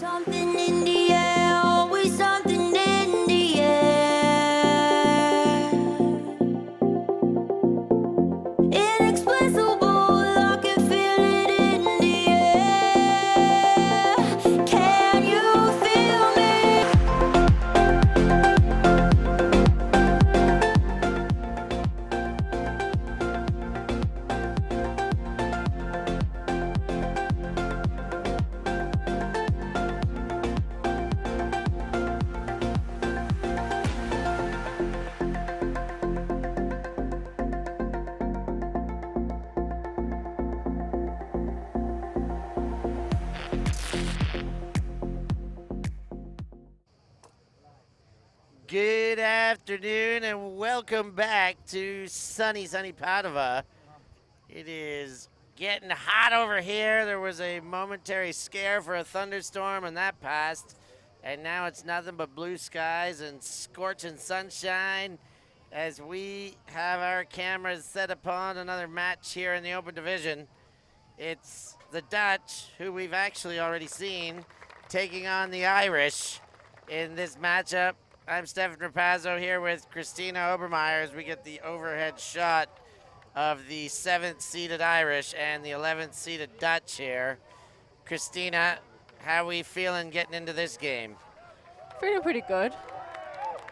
Something in the air, always something in the air. Inexplicable, I can feel it in the air. Can you feel me? Good afternoon and welcome back to sunny Padova. It is getting hot over here. There was a momentary scare for a thunderstorm and that passed. And now it's nothing but blue skies and scorching sunshine as we have our cameras set upon another match here in the Open Division. It's the Dutch, who we've actually already seen, taking on the Irish in this matchup. I'm Stefan Rapazzo here with Christina Obermeyer as we get the overhead shot of the 7th seeded Irish and the 11th seeded Dutch here. Christina, how are we feeling getting into this game? Feeling pretty good.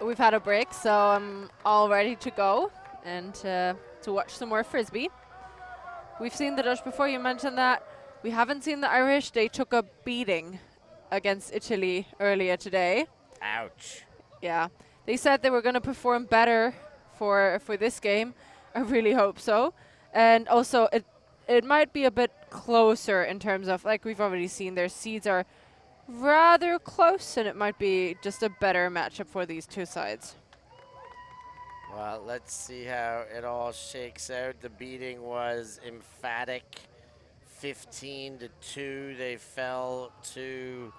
We've had a break, so I'm all ready to go and to watch some more Frisbee. We've seen the Dutch before, you mentioned that. We haven't seen the Irish. They took a beating against Italy earlier today. Ouch. Yeah, they said they were going to perform better for this game. I really hope so. And also, it might be a bit closer in terms of, like we've already seen, their seeds are rather close, and it might be just a better matchup for these two sides. Well, let's see how it all shakes out. The beating was emphatic, 15-2. They fell to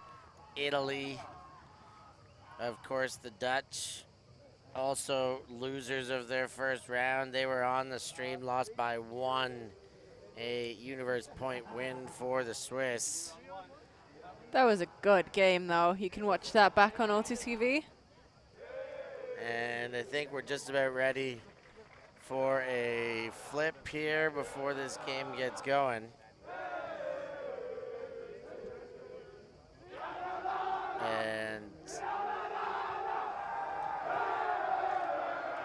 Italy. Of course, the Dutch, also losers of their first round. They were on the stream, lost by 1, a universe point win for the Swiss. That was a good game, though. You can watch that back on ULTI.TV. And I think we're just about ready for a flip here before this game gets going. And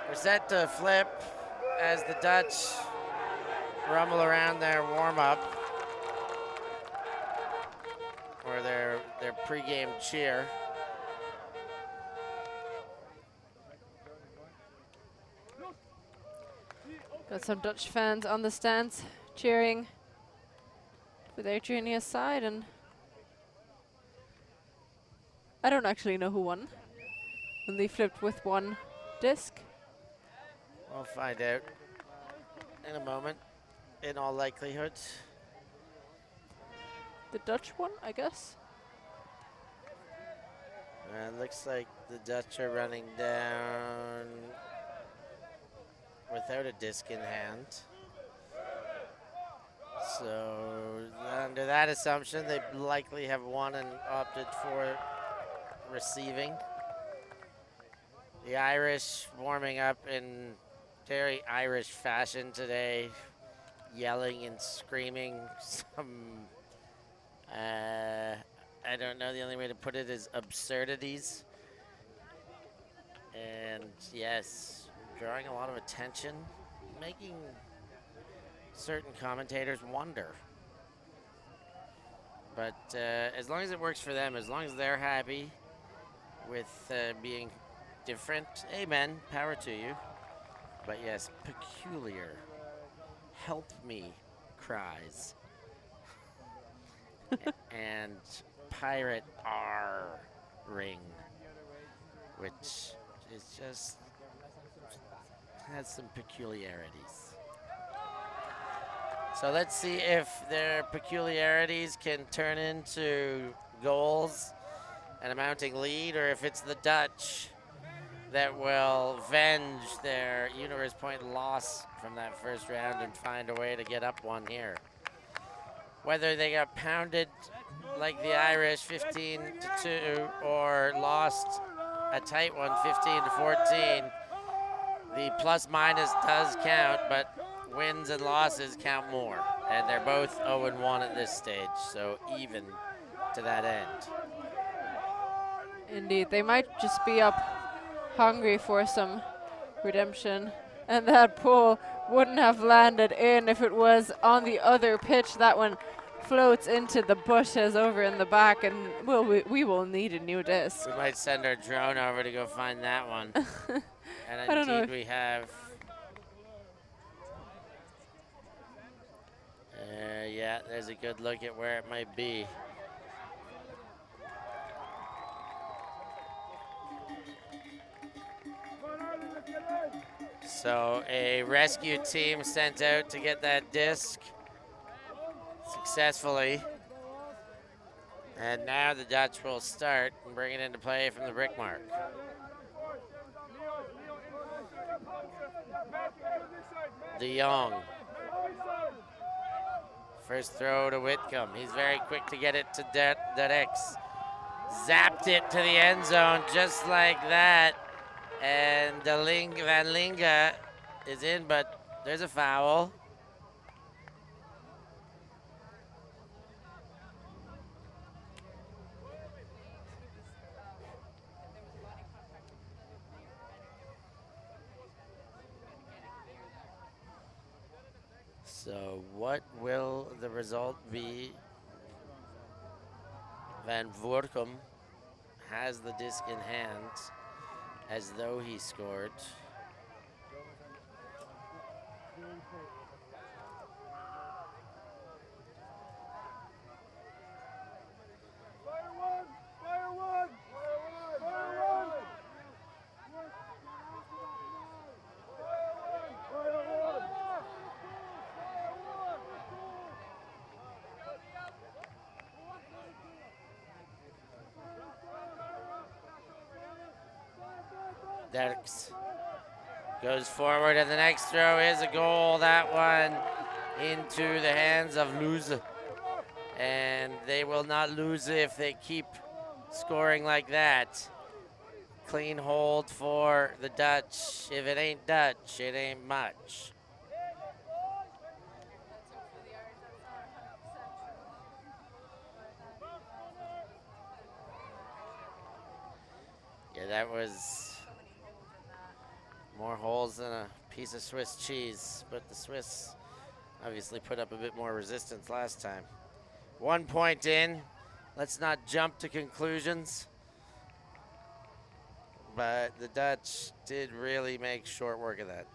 we're set to flip as the Dutch rumble around their warm-up or their pregame cheer. Got some Dutch fans on the stands cheering for their junior side, and I don't actually know who won when they flipped with one disc. We'll find out in a moment, in all likelihood. The Dutch won, I guess. It looks like the Dutch are running down without a disc in hand. So under that assumption, they likely have won and opted for receiving. The Irish warming up in very Irish fashion today, yelling and screaming some, I don't know, the only way to put it is absurdities. And yes, drawing a lot of attention, making certain commentators wonder. But as long as it works for them, as long as they're happy with being different, amen, power to you. But yes, peculiar, help me cries. And pirate R ring, which is just, has some peculiarities. So let's see if their peculiarities can turn into goals and a mounting lead, or if it's the Dutch that will avenge their universe point loss from that first round and find a way to get up one here. Whether they got pounded like the Irish 15-2 or lost a tight one 15-14, the plus minus does count, but wins and losses count more. And they're both 0-1 at this stage, so even to that end. Indeed, they might just be up hungry for some redemption. And that pull wouldn't have landed in if it was on the other pitch. That one floats into the bushes over in the back, and we will need a new disc. We might send our drone over to go find that one. I And don't know indeed we have. Yeah, there's a good look at where it might be. So a rescue team sent out to get that disc successfully. And now the Dutch will start and bring it into play from the brick mark. De Jong. First throw to Whitcomb. He's very quick to get it to Dedex. Zapped it to the end zone just like that. And Van Linga is in, but there's a foul. So what will the result be? Van Voorkum has the disc in hand as though he scored. Derks goes forward, and the next throw is a goal. That one into the hands of Luz. And they will not lose if they keep scoring like that. Clean hold for the Dutch. If it ain't Dutch, it ain't much. Yeah, that was more holes than a piece of Swiss cheese, but the Swiss obviously put up a bit more resistance last time. 1 point in. Let's not jump to conclusions. But the Dutch did really make short work of that.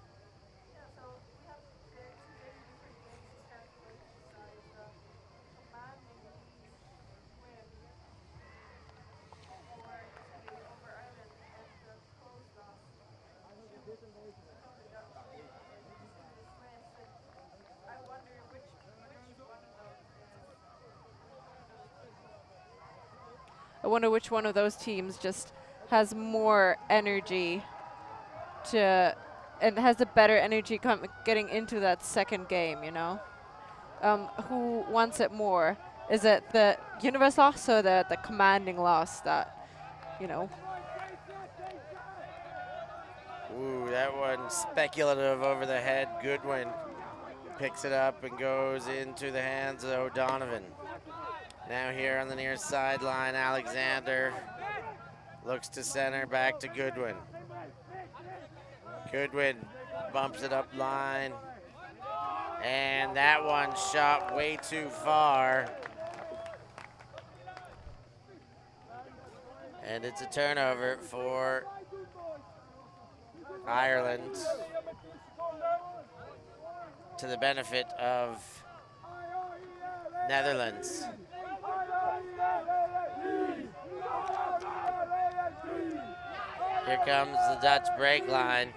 I wonder which one of those teams just has more energy to, and has a better energy getting into that second game, you know? Who wants it more? Is it the universe loss or the commanding loss that, you know? Ooh, that one speculative over the head. Goodwin picks it up and goes into the hands of O'Donovan. Now here on the near sideline, Alexander looks to center, back to Goodwin. Goodwin bumps it up line. And that one shot way too far. And it's a turnover for Ireland to the benefit of Netherlands. Here comes the Dutch break line.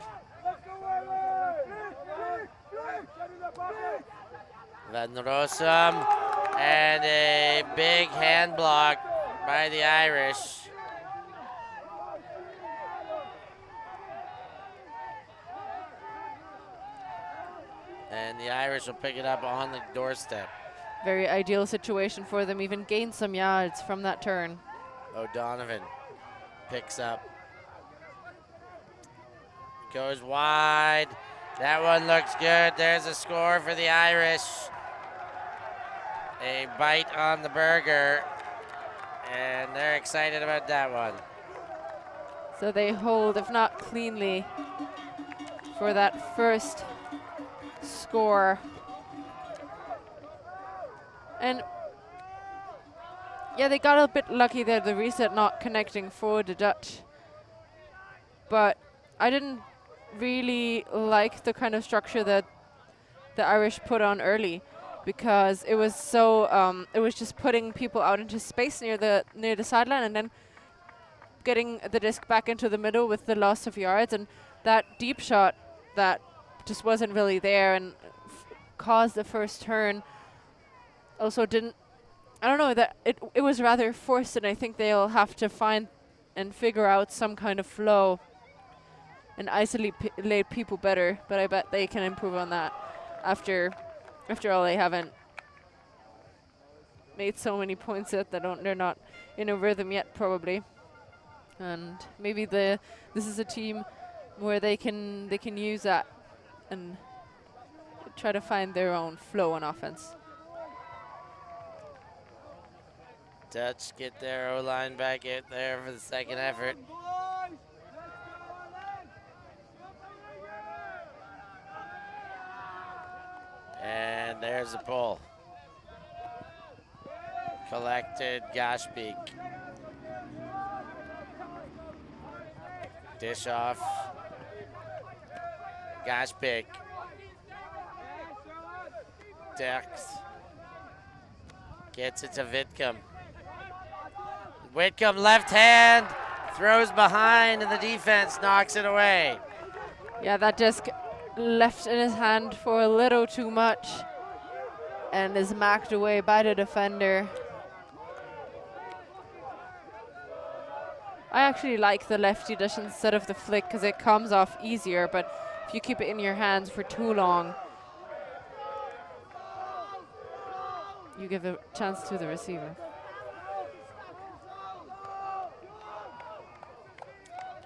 Van Rossum, and a big hand block by the Irish. And the Irish will pick it up on the doorstep. very ideal situation for them, even gain some yards from that turn. O'Donovan picks up. Goes wide. That one looks good. There's a score for the Irish. A bite on the burger, and they're excited about that one. So they hold, if not cleanly, for that first score. And yeah, they got a bit lucky there, the reset not connecting for the Dutch. But I didn't really like the kind of structure that the Irish put on early, because it was so it was just putting people out into space near the sideline and then getting the disc back into the middle with the loss of yards, and that deep shot that just wasn't really there and caused the first turn. Also didn't, I don't know, that it was rather forced, and I think they'll have to find and figure out some kind of flow and isolate people better, but I bet they can improve on that. After all, they haven't made so many points that they're not in a rhythm yet, probably. And maybe this is a team where they can use that and try to find their own flow on offense. Dutch get their O-line back out there for the second effort. And there's a pull. Collected Gashbeek. Dish off. Gashbeek. Dex. Gets it to Whitcomb. Whitcomb left hand. Throws behind and the defense knocks it away. Yeah, that disc left in his hand for a little too much and is marked away by the defender. I actually like the lefty dish instead of the flick because it comes off easier, but if you keep it in your hands for too long, you give a chance to the receiver.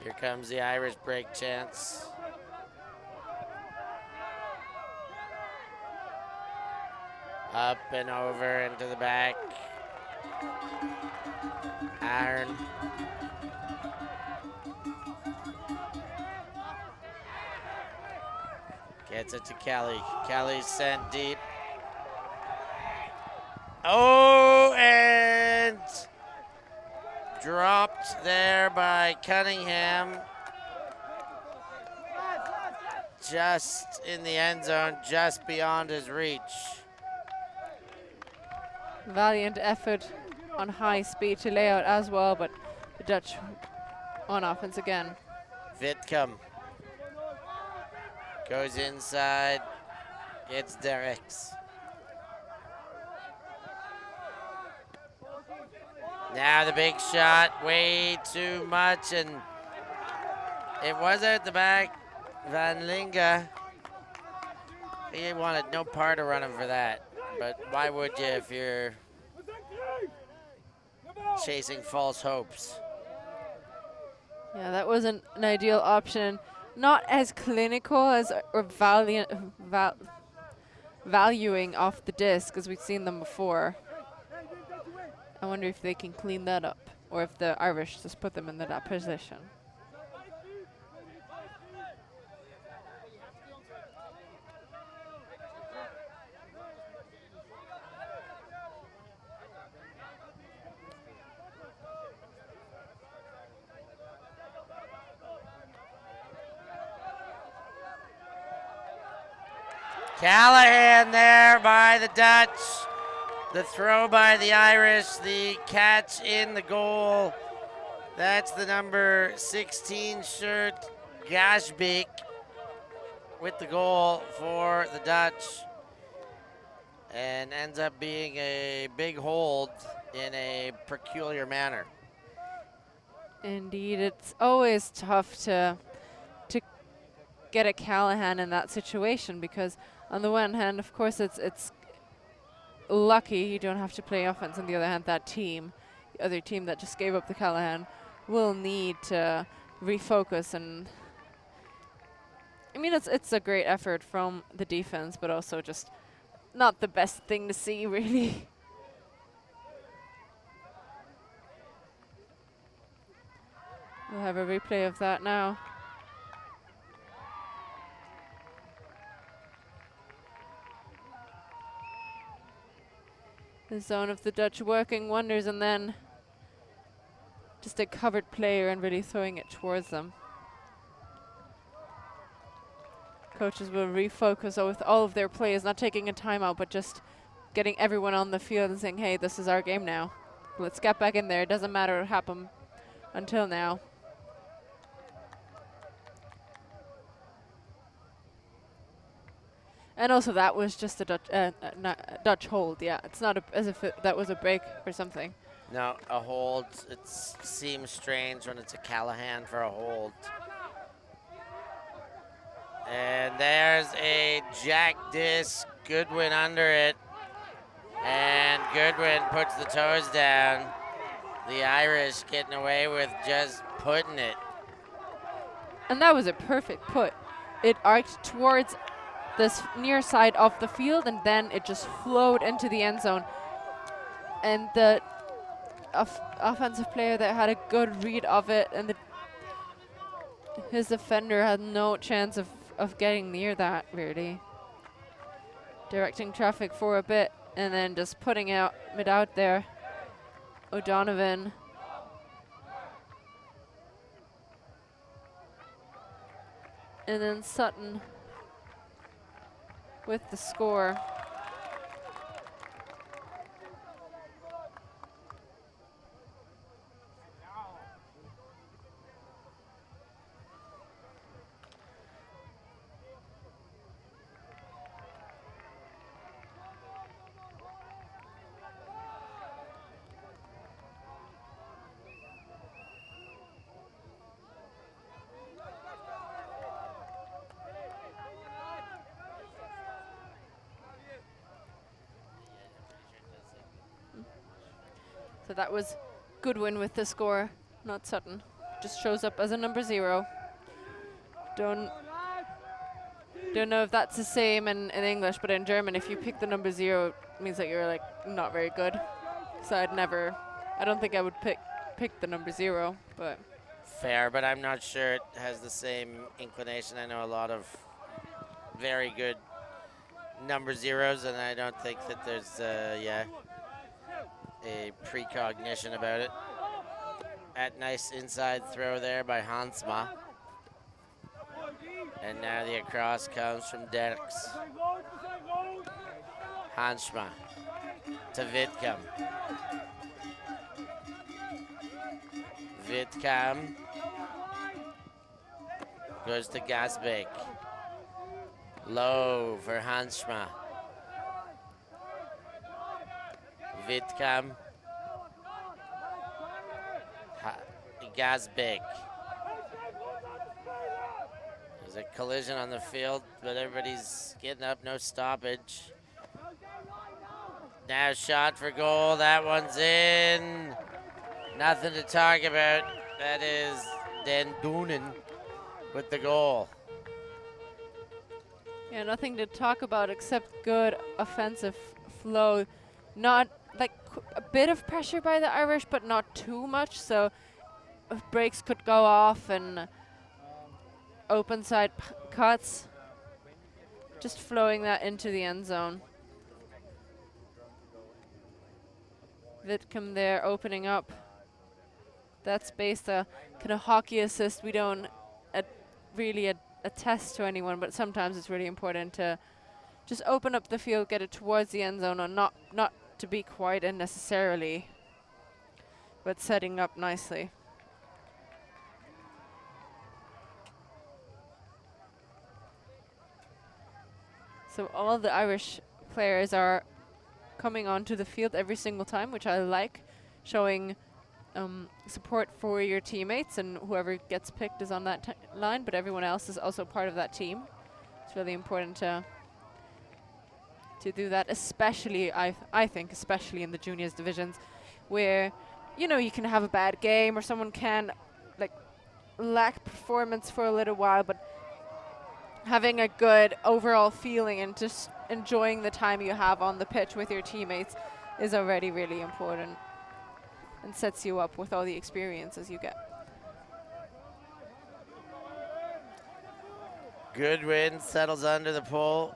Here comes the Irish break chance. Up and over into the back. Aaron. Gets it to Kelly. Kelly's sent deep. Oh, and dropped there by Cunningham. Just in the end zone, just beyond his reach. Valiant effort on high speed to lay out as well, but the Dutch on offense again. Whitcomb goes inside. It's Derek's. Now the big shot, way too much, and it was out the back. Van Linga, he wanted no part of running for that, but why would you if you're chasing false hopes? Yeah, that wasn't an ideal option. Not as clinical as or valuing off the disc as we've seen them before. I wonder if they can clean that up, or if the Irish just put them in that position. Callahan there by the Dutch. The throw by the Irish, the catch in the goal. That's the number 16 shirt, Gashbeek, with the goal for the Dutch. And ends up being a big hold in a peculiar manner. Indeed, it's always tough to get a Callahan in that situation, because on the one hand, of course, it's lucky you don't have to play offense. On the other hand, that team, the other team that just gave up the Callahan, will need to refocus. And I mean, it's a great effort from the defense, but also just not the best thing to see, really. We'll have a replay of that now. The zone of the Dutch working wonders, and then just a covered player and really throwing it towards them. Coaches will refocus with all of their players, not taking a timeout, but just getting everyone on the field and saying, hey, this is our game now. Let's get back in there. It doesn't matter what happened until now. And also that was just a Dutch hold, yeah. It's not as if that was a break or something. No, a hold. It seems strange when it's a Callahan for a hold. And there's a jack disc. Goodwin under it. And Goodwin puts the toes down. The Irish getting away with just putting it. And that was a perfect put. It arced towards this near side of the field, and then it just flowed into the end zone. And the offensive player that had a good read of it, and his defender had no chance of getting near that, really. Directing traffic for a bit, and then just putting it out there. O'Donovan. And then Sutton with the score. So that was Goodwin with the score, not Sutton. Just shows up as a number 0. Don't know if that's the same in English, but in German, if you pick the number 0, it means that you're like not very good. So I don't think I would pick the number 0, but. Fair, but I'm not sure it has the same inclination. I know a lot of very good number 0s, and I don't think that there's, a precognition about it. That nice inside throw there by Hansma. And now the across comes from Derks. Hansma to Vidkam. Vidkam goes to Gasbeek. Low for Hansma. Vidkam. Gasbeek. There's a collision on the field, but everybody's getting up, no stoppage. Now shot for goal, that one's in. Nothing to talk about. That is Den Doonen with the goal. Yeah, nothing to talk about except good offensive flow. Not like a bit of pressure by the Irish, but not too much. So breaks could go off and open side cuts. Just flowing that into the end zone. Vidkam there opening up that space, the kind of hockey assist. We don't really attest to anyone, but sometimes it's really important to just open up the field, get it towards the end zone, and not to be quite in necessarily, but setting up nicely. So all the Irish players are coming onto the field every single time, which I like, showing support for your teammates, and whoever gets picked is on that line, but everyone else is also part of that team. It's really important to to do that, especially, I think, especially in the juniors divisions, where, you know, you can have a bad game or someone can, like, lack performance for a little while, but having a good overall feeling and just enjoying the time you have on the pitch with your teammates is already really important and sets you up with all the experiences you get. Goodwin settles under the pole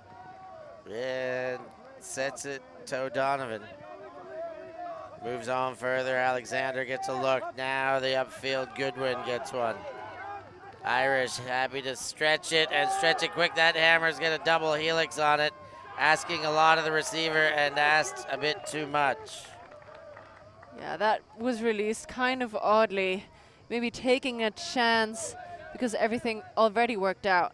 and sets it to O'Donovan. Moves on further. Alexander gets a look. Now the upfield Goodwin gets one. Irish happy to stretch it and stretch it quick. That hammer's got a double helix on it, asking a lot of the receiver and asked a bit too much. Yeah, that was released kind of oddly, maybe taking a chance because everything already worked out.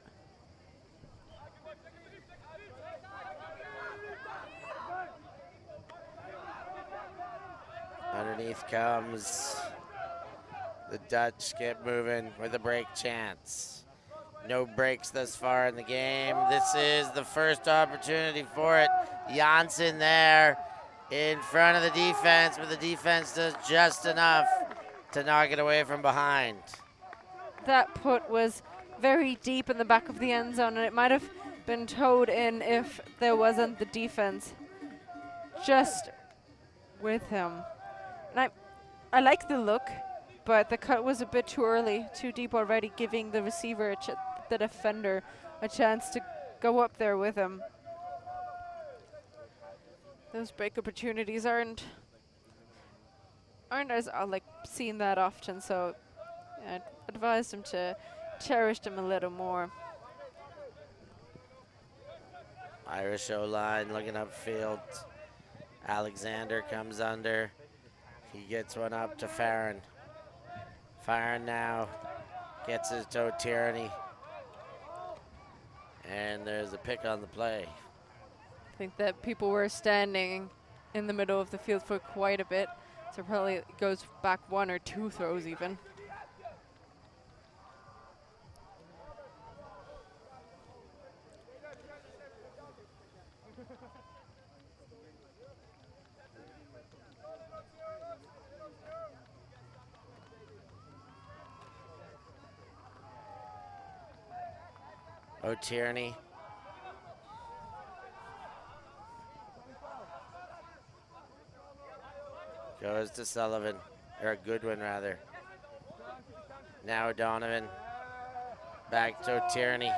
Underneath comes the Dutch, get moving with a break chance. No breaks thus far in the game. This is the first opportunity for it. Janssen there in front of the defense, but the defense does just enough to knock it away from behind. That put was very deep in the back of the end zone, and it might have been towed in if there wasn't the defense just with him. And I like the look, but the cut was a bit too early, too deep already, giving the receiver, the defender, a chance to go up there with him. Those break opportunities aren't as like seen that often, so I'd advise him to cherish them a little more. Irish O-line looking upfield. Alexander comes under. He gets one up to Farron. Farron now gets his toe Tyranny. And there's a pick on the play. I think that people were standing in the middle of the field for quite a bit, so probably it goes back one or two throws even. O'Tierney. Goes to Sullivan, or Goodwin rather. Now O'Donovan. Back to O'Tierney.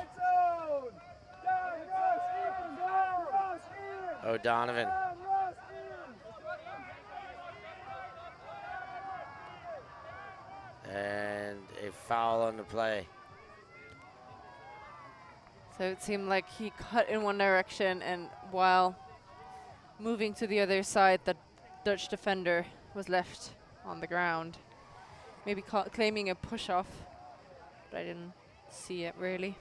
O'Donovan. And a foul on the play. So it seemed like he cut in one direction, and while moving to the other side, the Dutch defender was left on the ground. Maybe claiming a push-off, but I didn't see it really.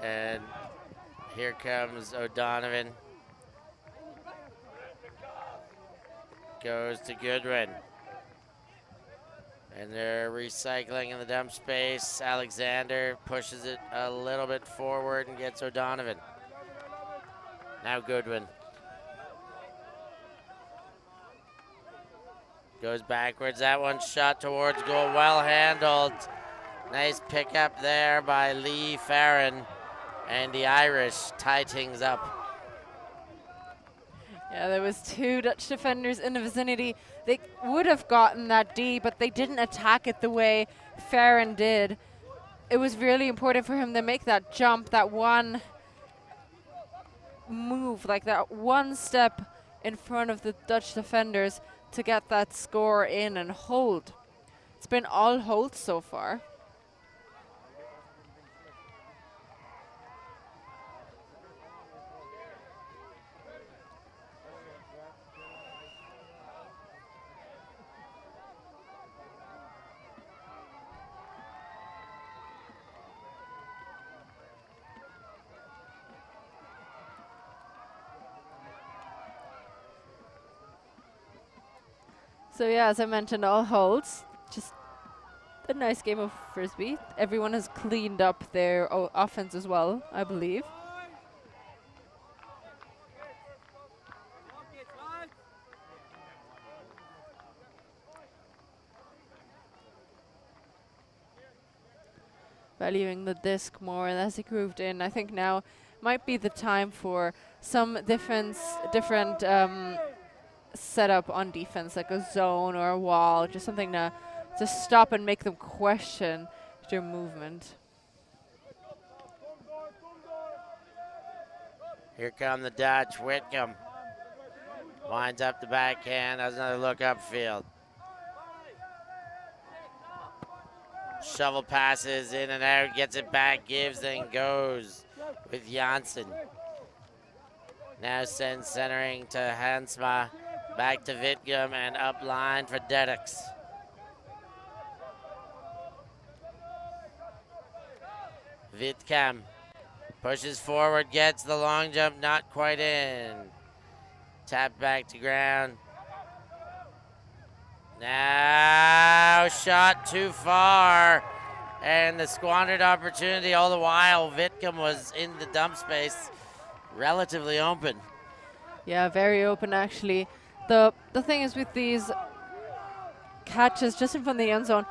And here comes O'Donovan. Goes to Goodwin. And they're recycling in the dump space. Alexander pushes it a little bit forward and gets O'Donovan. Now Goodwin. Goes backwards. That one shot towards goal. Well handled. Nice pickup there by Lee Farron. And the Irish tie things up. Yeah, there was two Dutch defenders in the vicinity. They would have gotten that D, but they didn't attack it the way Farron did. It was really important for him to make that jump, that one move, like that one step in front of the Dutch defenders to get that score in and hold. It's been all holds so far. So yeah, as I mentioned, all holds. Just a nice game of Frisbee. Everyone has cleaned up their offense as well, I believe. Valuing the disc more, and as he grooved in, I think now might be the time for some different setup on defense, like a zone or a wall, just something to stop and make them question their movement. Here come the Dutch. Whitcomb winds up the backhand, has another look upfield. Shovel passes in and out, gets it back, gives, then goes with Janssen. Now sends centering to Hansma, back to Whitcomb, and up line for Dedix. Whitcomb pushes forward, gets the long jump, not quite in. Tap back to ground. Now shot too far, and the squandered opportunity all the while. Whitcomb was in the dump space, relatively open. Yeah, very open actually. The thing is with these catches just in front of the end zone,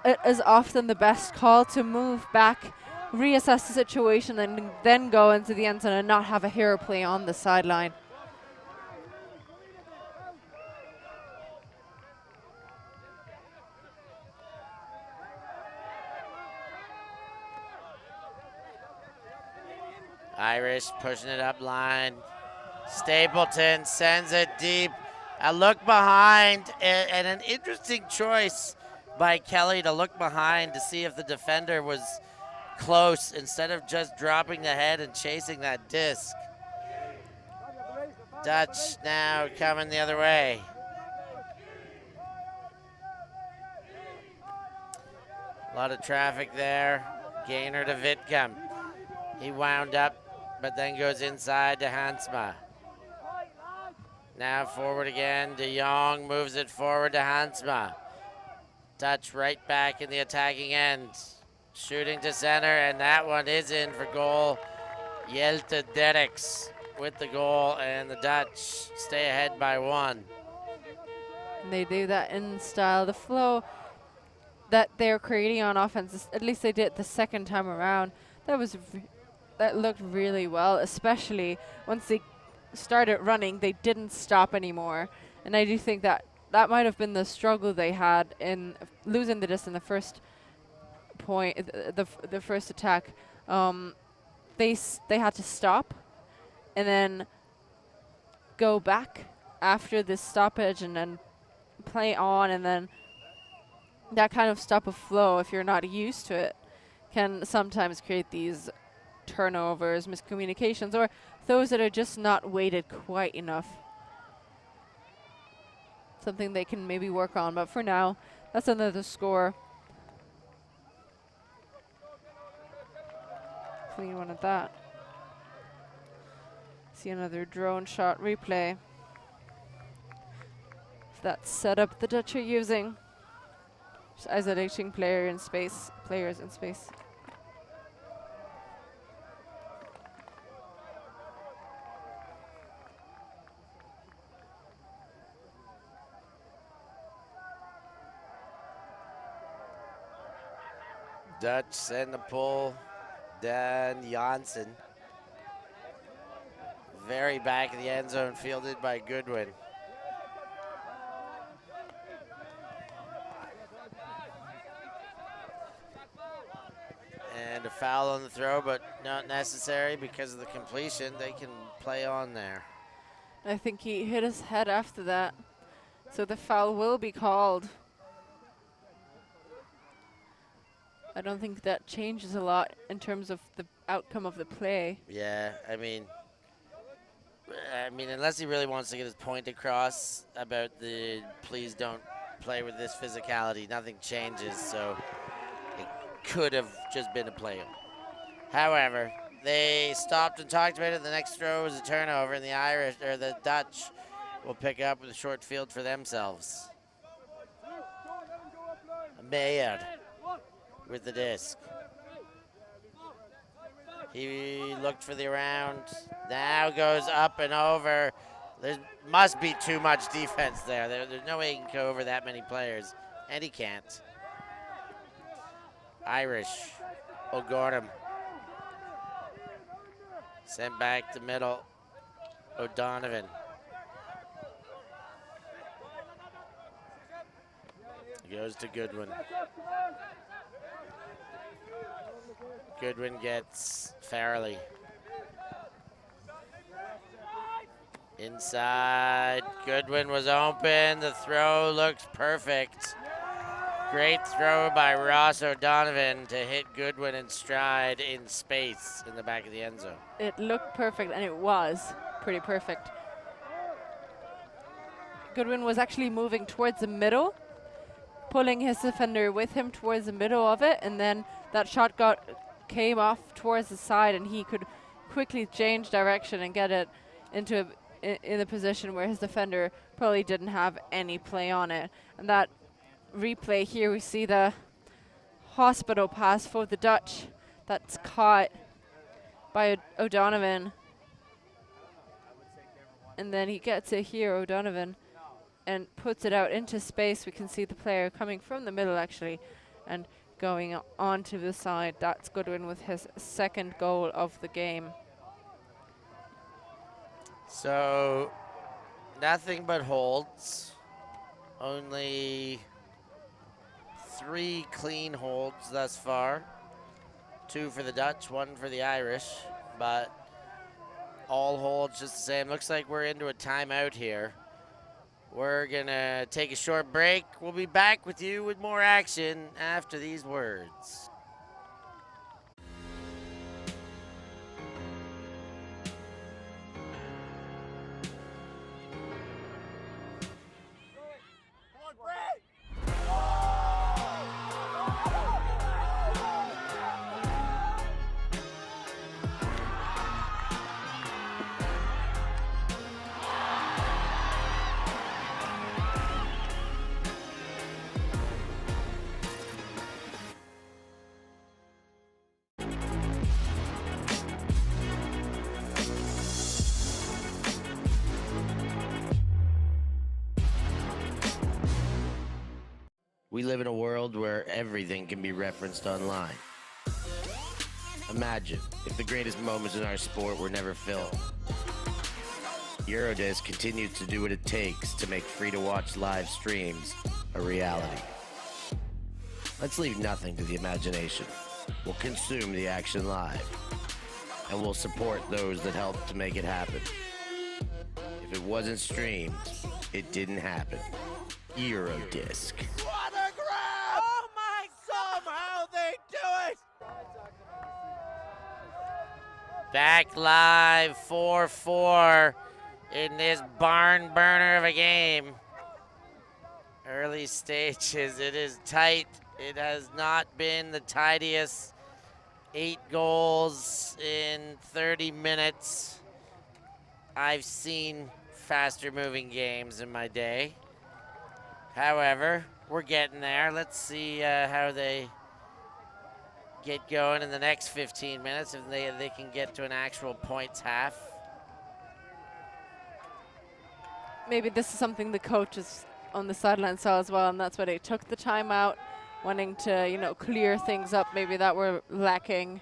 it is often the best call to move back, reassess the situation, and then go into the end zone and not have a hero play on the sideline. Irish pushing it up line. Stapleton sends it deep. A look behind, and an interesting choice by Kelly to look behind to see if the defender was close instead of just dropping the head and chasing that disc. Dutch now coming the other way. A lot of traffic there. Gainer to Whitcomb. He wound up, but then goes inside to Hansma. Now forward again. De Jong moves it forward to Hansma. Dutch right back in the attacking end. Shooting to center, and that one is in for goal. Yelta Dedix with the goal, and the Dutch stay ahead by 1. And they do that in style. The flow that they're creating on offense, at least they did the second time around, that looked really well, especially once they started running, they didn't stop anymore. And I do think that that might have been the struggle they had in losing the disc in the first point, the first attack. They had to stop and then go back after this stoppage and then play on, and then that kind of stop of flow, if you're not used to it, can sometimes create these turnovers, miscommunications, or those that are just not weighted quite enough. Something they can maybe work on, but for now, that's another score. Clean one at that. See another drone shot replay. That setup the Dutch are using. Just isolating players in space. Dutch send the pull. Dan Janssen. Very back of the end zone, fielded by Goodwin. And a foul on the throw, but not necessary because of the completion. They can play on there. I think he hit his head after that, so the foul will be called. I don't think that changes a lot in terms of the outcome of the play. Yeah, I mean, unless he really wants to get his point across about the please don't play with this physicality, nothing changes, so it could have just been a play. However, they stopped and talked about it. The next throw was a turnover, and the Dutch will pick up with a short field for themselves. Mayer with the disc. He looked for the around. Now goes up and over. There must be too much defense there. There's no way he can go over that many players, and he can't. Irish, O'Gorham. Sent back to middle, O'Donovan. Goes to Goodwin. Goodwin gets Farrelly. Inside, Goodwin was open. The throw looks perfect. Great throw by Ross O'Donovan to hit Goodwin in stride in space in the back of the end zone. It looked perfect, and it was pretty perfect. Goodwin was actually moving towards the middle, pulling his defender with him towards the middle of it, and then that shot came off towards the side, and he could quickly change direction and get it into in the position where his defender probably didn't have any play on it. And that replay here, we see the hospital pass for the Dutch that's caught by O'Donovan, and then he gets it here, O'Donovan, and puts it out into space. We can see the player coming from the middle actually and going onto the side. That's Goodwin with his second goal of the game. So nothing but holds. Only 3 clean holds thus far. 2 for the Dutch, 1 for the Irish, but all holds just the same. Looks like we're into a timeout here. We're gonna take a short break. We'll be back with you with more action after these words. We live in a world where everything can be referenced online. Imagine if the greatest moments in our sport were never filmed. Eurodisc continues to do what it takes to make free-to-watch live streams a reality. Let's leave nothing to the imagination. We'll consume the action live, and we'll support those that help to make it happen. If it wasn't streamed, it didn't happen. Eurodisc. What a grab! Oh my God! Somehow they do it! Back live 4-4 in this barn burner of a game. Early stages, it is tight. It has not been the tidiest. 8 goals in 30 minutes. I've seen faster moving games in my day. However, we're getting there. Let's see how they get going in the next 15 minutes, if they can get to an actual points half. Maybe this is something the coaches on the sideline saw as well, and that's why they took the timeout, wanting to, you know, clear things up maybe that were lacking.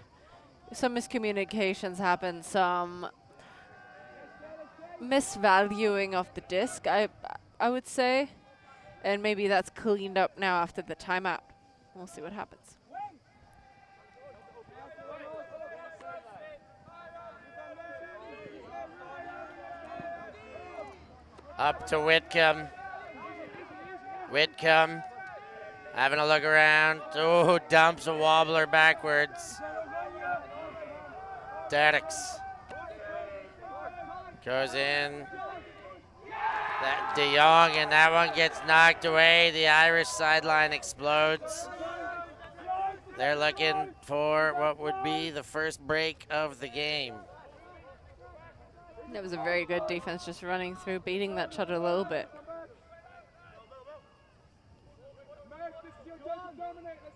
Some miscommunications happened, some misvaluing of the disc, I would say. And maybe that's cleaned up now after the timeout. We'll see what happens. Up to Whitcomb. Whitcomb having a look around. Oh, dumps a wobbler backwards. Derricks goes in. That De Jong, and that one gets knocked away. The Irish sideline explodes. They're looking for what would be the first break of the game. That was a very good defense, just running through, beating that shot a little bit.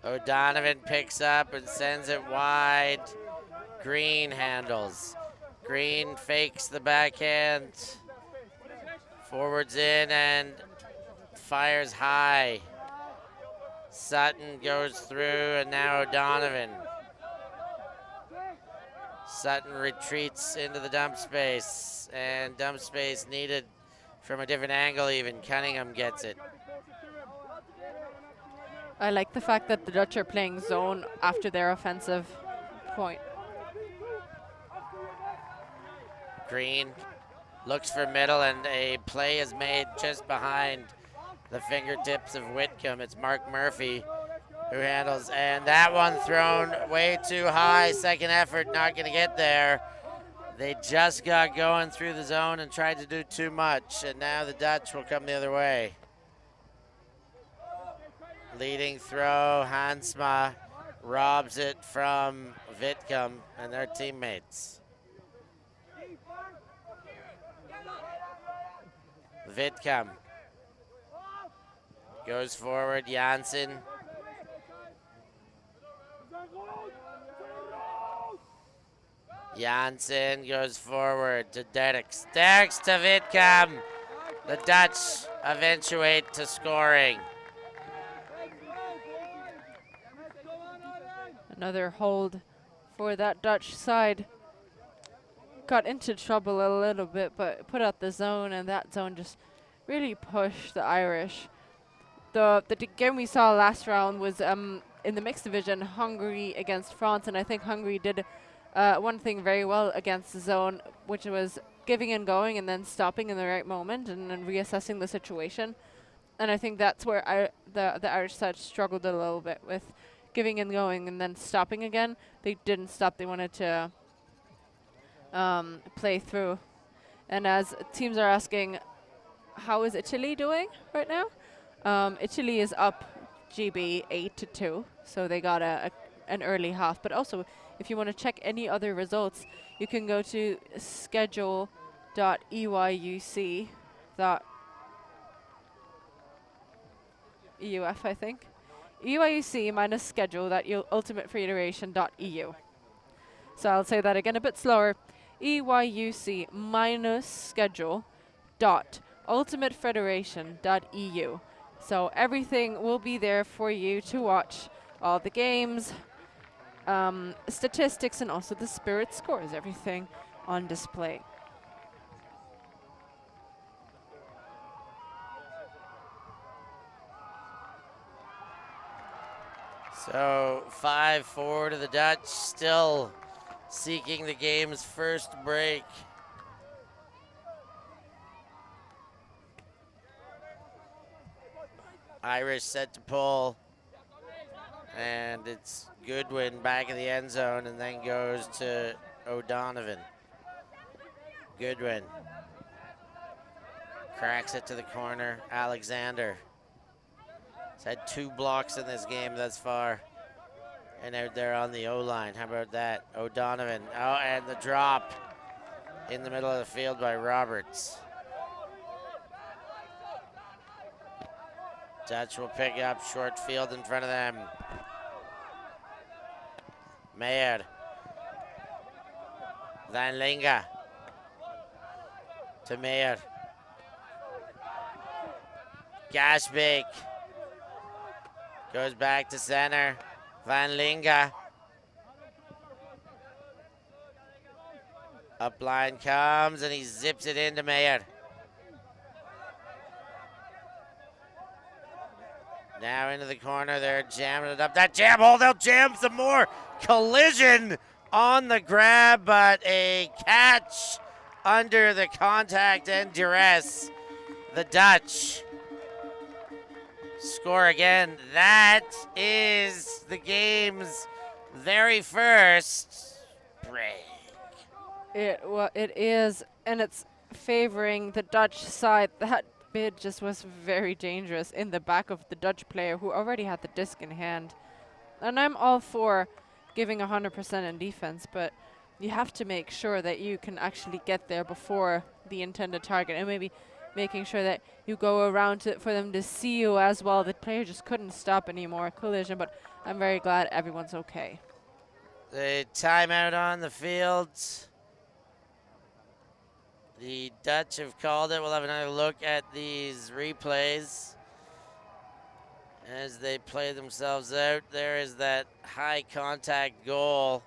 O'Donovan picks up and sends it wide. Green handles. Green fakes the backhand. Forwards in and fires high. Sutton goes through and now O'Donovan. Sutton retreats into the dump space, and dump space needed from a different angle even. Cunningham gets it. I like the fact that the Dutch are playing zone after their offensive point. Green looks for middle, and a play is made just behind the fingertips of Whitcomb. It's Mark Murphy who handles, and that one thrown way too high. Second effort, not going to get there. They just got going through the zone and tried to do too much, and now the Dutch will come the other way. Leading throw, Hansma robs it from Whitcomb and their teammates. Whitcomb goes forward, Janssen. Janssen goes forward to Derks. Derks to Whitcomb. The Dutch eventuate to scoring. Another hold for that Dutch side. Got into trouble a little bit, but put out the zone, and that zone just really pushed the Irish. The game we saw last round was in the mixed division, Hungary against France, and I think Hungary did one thing very well against the zone, which was giving and going and then stopping in the right moment and then reassessing the situation. And I think that's where the Irish side struggled a little bit with giving and going and then stopping again. They didn't stop. They wanted to play through. And as teams are asking, how is Italy doing right now? Italy is up GB 8-2, so they got an early half. But also, if you want to check any other results, you can go to schedule.eyuc.euf, I think. EYUC minus schedule.ultimatefederation.eu. So I'll say that again a bit slower. EYUC minus schedule.ultimatefederation.eu. So everything will be there for you to watch. All the games, statistics, and also the Spirit scores, everything on display. So 5-4 to the Dutch, still seeking the game's first break. Irish set to pull, and it's Goodwin back in the end zone and then goes to O'Donovan. Goodwin cracks it to the corner. Alexander. He's had 2 blocks in this game thus far. And out there on the O-line. How about that? O'Donovan. Oh, and the drop in the middle of the field by Roberts. Dutch will pick up short field in front of them. Mayer. Van Linga. To Mayer. Gashbeek. Goes back to center. Van Linga. Up line comes and he zips it into Mayer. Now into the corner, they're jamming it up. That jam hole, they'll jam some more. Collision on the grab, but a catch under the contact and duress. The Dutch score again. That is the game's very first break. It is, and it's favoring the Dutch side. That bid just was very dangerous in the back of the Dutch player who already had the disc in hand. And I'm all for giving 100% in defense, but you have to make sure that you can actually get there before the intended target, and maybe making sure that you go around for them to see you as well. The player just couldn't stop anymore. Collision, but I'm very glad everyone's okay. The timeout on the field. The Dutch have called it. We'll have another look at these replays as they play themselves out. There is that high contact goal.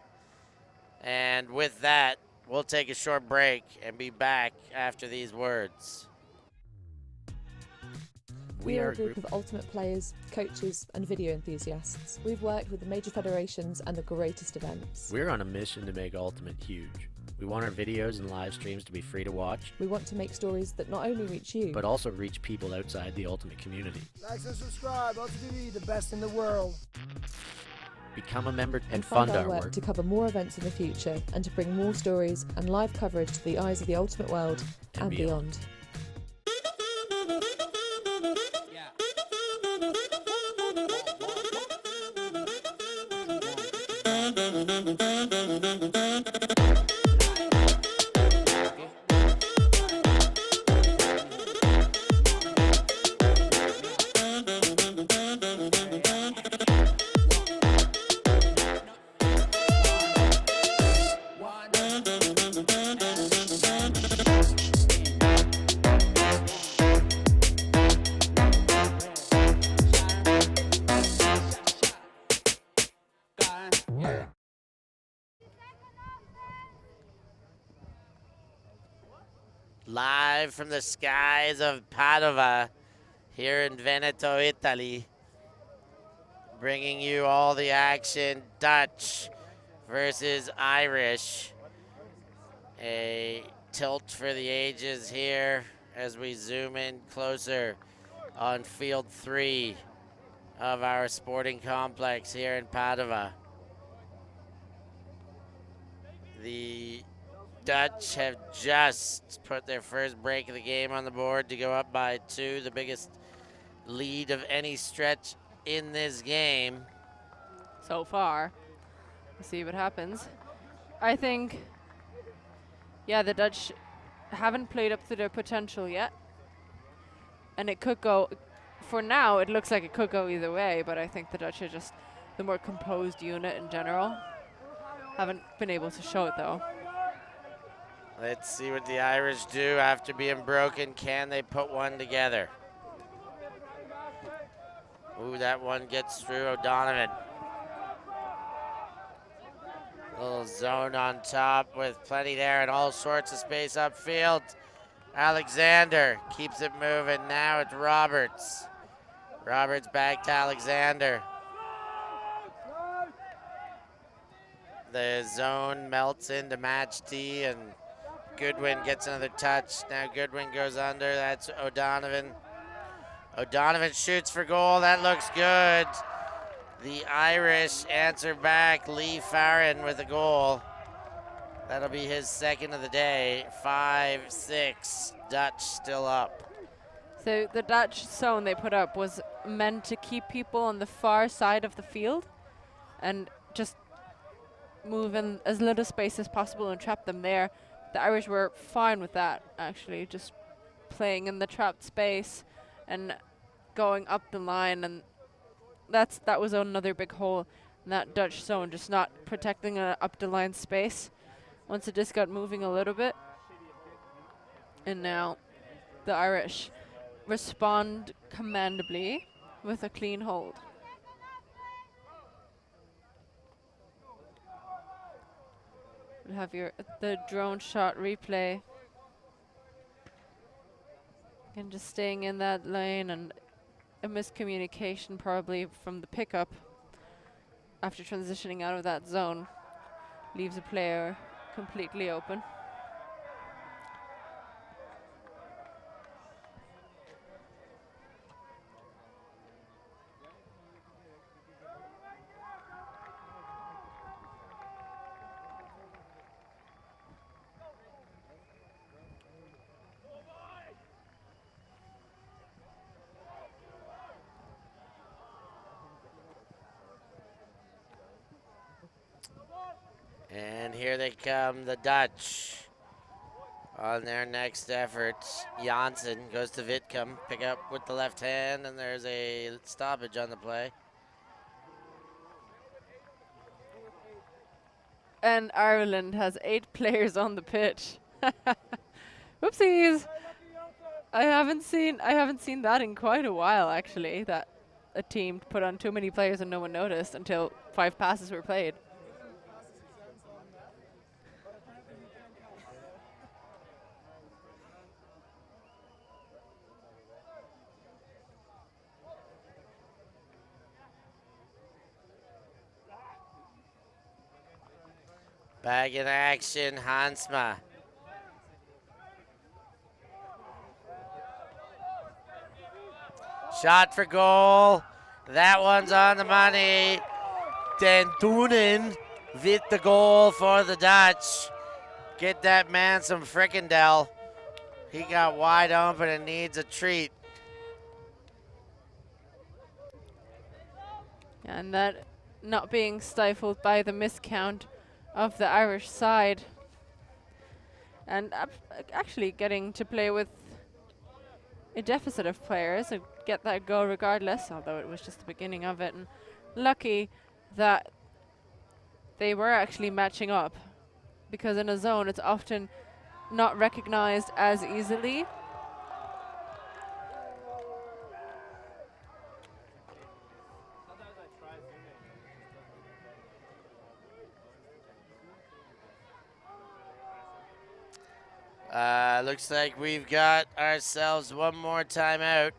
And with that, we'll take a short break and be back after these words. We are a group of ultimate players, coaches, and video enthusiasts. We've worked with the major federations and the greatest events. We're on a mission to make Ultimate huge. We want our videos and live streams to be free to watch, We want to make stories that not only reach you, but also reach people outside the Ultimate community. Like and subscribe, ULTI.TV, the best in the world. Become a member and fund fund our work to cover more events in the future and to bring more stories and live coverage to the eyes of the ultimate world and beyond. Live from the skies of Padova here in Veneto, Italy. Bringing you all the action. Dutch versus Irish. A tilt for the ages here as we zoom in closer on field 3 of our sporting complex here in Padova. The Dutch have just put their first break of the game on the board to go up by 2, the biggest lead of any stretch in this game. So far. We'll see what happens. I think, yeah, the Dutch haven't played up to their potential yet. And it could go, for now, it looks like it could go either way, but I think the Dutch are just the more composed unit in general. Haven't been able to show it though. Let's see what the Irish do after being broken. Can they put one together? Ooh, that one gets through O'Donovan. Little zone on top with plenty there and all sorts of space upfield. Alexander keeps it moving. Now it's Roberts. Roberts back to Alexander. The zone melts into match D and Goodwin gets another touch. Now Goodwin goes under. That's O'Donovan. O'Donovan shoots for goal. That looks good. The Irish answer back. Lee Farron with a goal. That'll be his second of the day. 5-6. Dutch still up. So the Dutch zone they put up was meant to keep people on the far side of the field and just move in as little space as possible and trap them there. The Irish were fine with that, actually, just playing in the trapped space and going up the line, and that was another big hole in that Dutch zone, just not protecting up the line space. Once it just got moving a little bit, and now the Irish respond commendably with a clean hold. We'll have the drone shot replay. And just staying in that lane, and a miscommunication probably from the pickup after transitioning out of that zone leaves a player completely open. And here they come, the Dutch. On their next effort, Janssen goes to Vitcom, pick up with the left hand, and there's a stoppage on the play. and Ireland has 8 players on the pitch. Whoopsies! I haven't seen that in quite a while, actually, that a team put on too many players and no one noticed until 5 passes were played. Back in action, Hansma. Shot for goal. That one's on the money. Den Doonen with the goal for the Dutch. Get that man some fricandel. He got wide open and needs a treat. And that not being stifled by the miscount of the Irish side. And actually getting to play with a deficit of players and get that goal regardless, although it was just the beginning of it. And lucky that they were actually matching up, because in a zone it's often not recognized as easily. Looks like we've got ourselves one more timeout.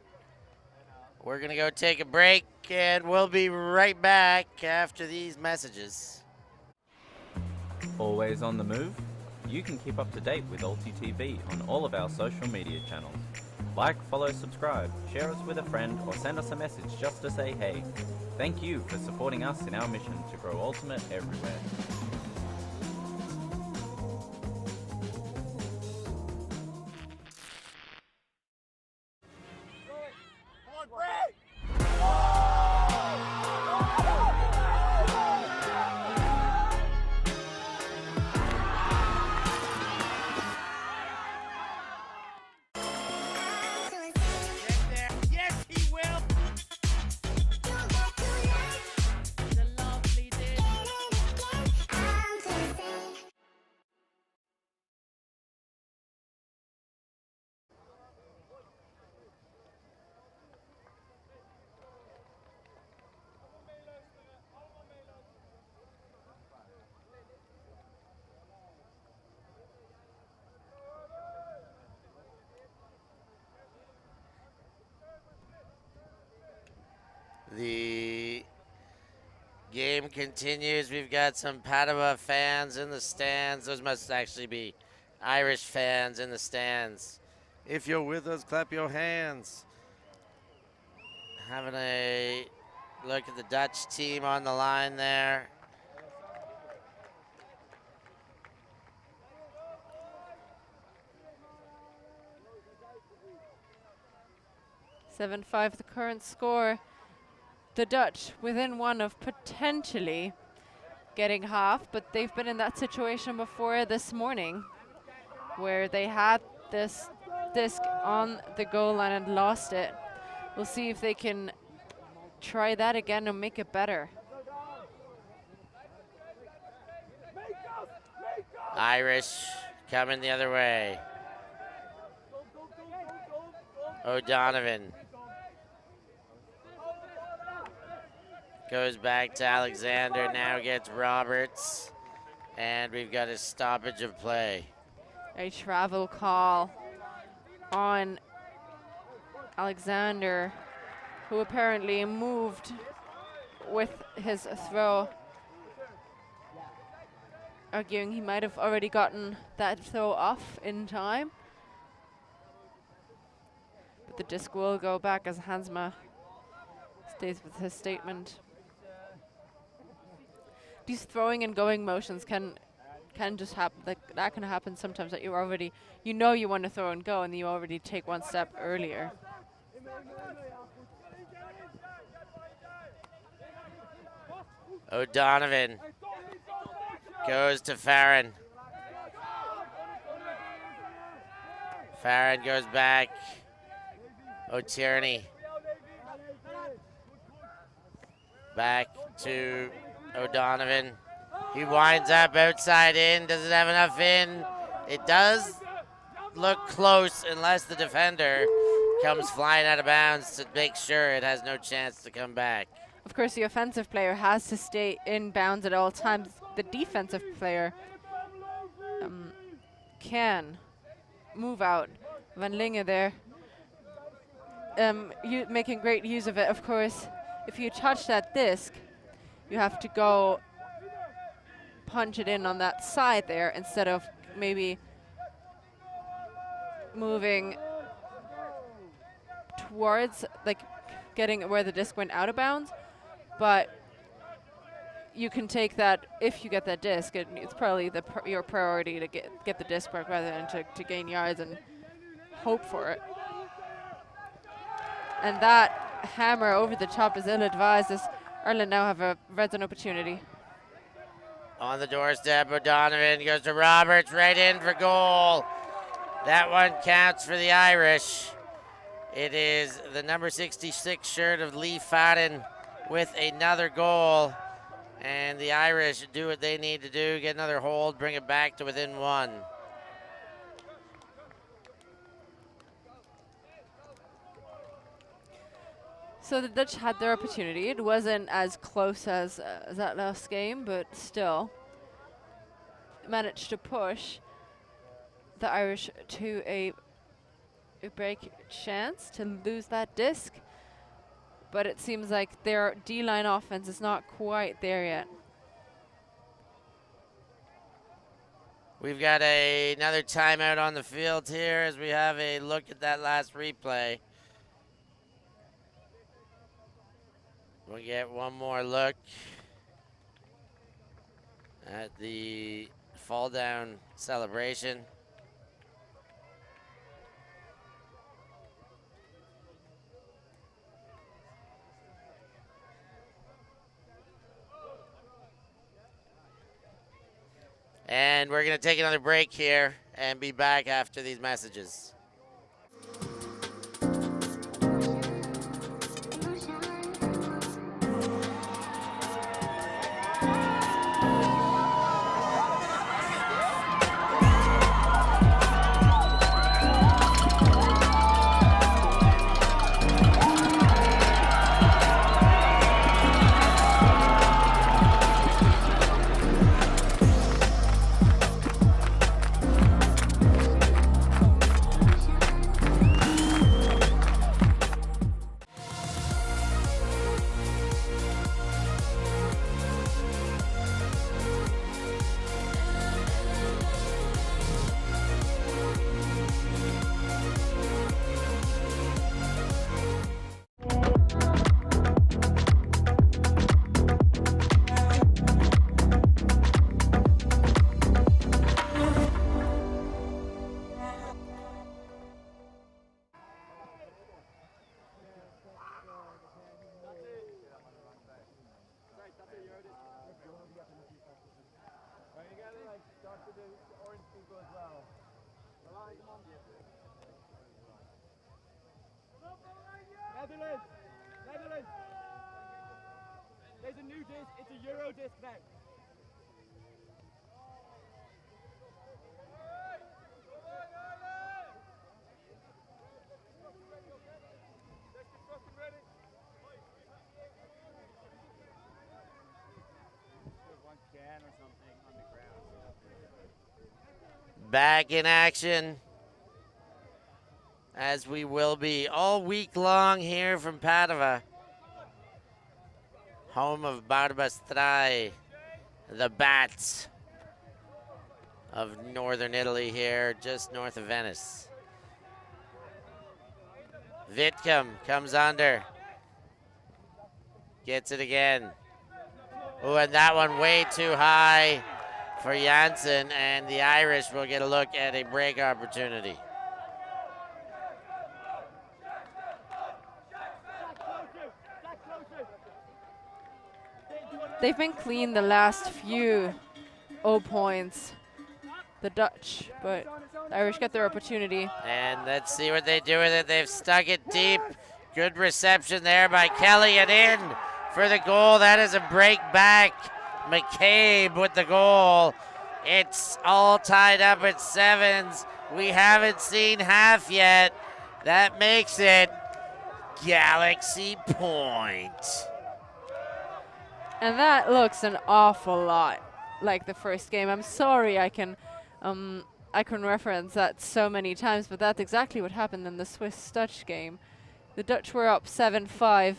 We're going to go take a break, and we'll be right back after these messages. Always on the move? You can keep up to date with ULTI.TV on all of our social media channels. Like, follow, subscribe, share us with a friend, or send us a message just to say hey. Thank you for supporting us in our mission to grow Ultimate everywhere. The game continues. We've got some Padova fans in the stands. Those must actually be Irish fans in the stands. If you're with us, clap your hands. Having a look at the Dutch team on the line there. (7-5) the current score. The Dutch within one of potentially getting half, but they've been in that situation before this morning where they had this disc on the goal line and lost it. We'll see if they can try that again and make it better. Irish coming the other way. O'Donovan goes back to Alexander, now gets Roberts, and we've got a stoppage of play. A travel call on Alexander, who apparently moved with his throw, arguing he might have already gotten that throw off in time. But the disc will go back as Hansma stays with his statement. These throwing and going motions can just happen. Like that can happen sometimes, that you're already, you know you want to throw and go, and you already take one step earlier. O'Donovan goes to Farron. Farron goes back. O'Tierney. Back to O'Donovan. He winds up outside in. Does it have enough in? It does look close unless the defender comes flying out of bounds to make sure it has no chance to come back. Of course, the offensive player has to stay in bounds at all times. The defensive player can move out. Van Linge there, making great use of it. Of course, if you touch that disc, you have to go punch it in on that side there instead of maybe moving towards, like, getting where the disc went out of bounds. But you can take that, if you get that disc, it's probably your priority to get the disc back rather than to gain yards and hope for it. And that hammer over the top is ill-advised, as Ireland now have a red zone opportunity. On the doorstep, O'Donovan goes to Roberts, right in for goal. That one counts for the Irish. It is the number 66 shirt of Lee Fadden with another goal. And the Irish do what they need to do, get another hold, bring it back to within one. So the Dutch had their opportunity. It wasn't as close as that last game, but still managed to push the Irish to a break chance to lose that disc. But it seems like their D-line offense is not quite there yet. We've got another timeout on the field here as we have a look at that last replay. We'll get one more look at the fall down celebration. And we're going to take another break here and be back after these messages. Netherlands. There's a new disc. It's a Euro disc now. Back in action, as we will be all week long here from Padova, home of Barbastrai, the Bats of northern Italy here, just north of Venice. Vitcom comes under, gets it again. Oh, and that one way too high for Janssen, and the Irish will get a look at a break opportunity. They've been clean the last few 0 points, the Dutch, but the Irish get their opportunity. And let's see what they do with it. They've stuck it deep. Good reception there by Kelly, and in for the goal. That is a break back McCabe with the goal. It's all tied up at 7s. We haven't seen half yet. That makes it Galaxy point. And that looks an awful lot like the first game. I'm sorry I can reference that so many times, but that's exactly what happened in the Swiss-Dutch game. The Dutch were up 7-5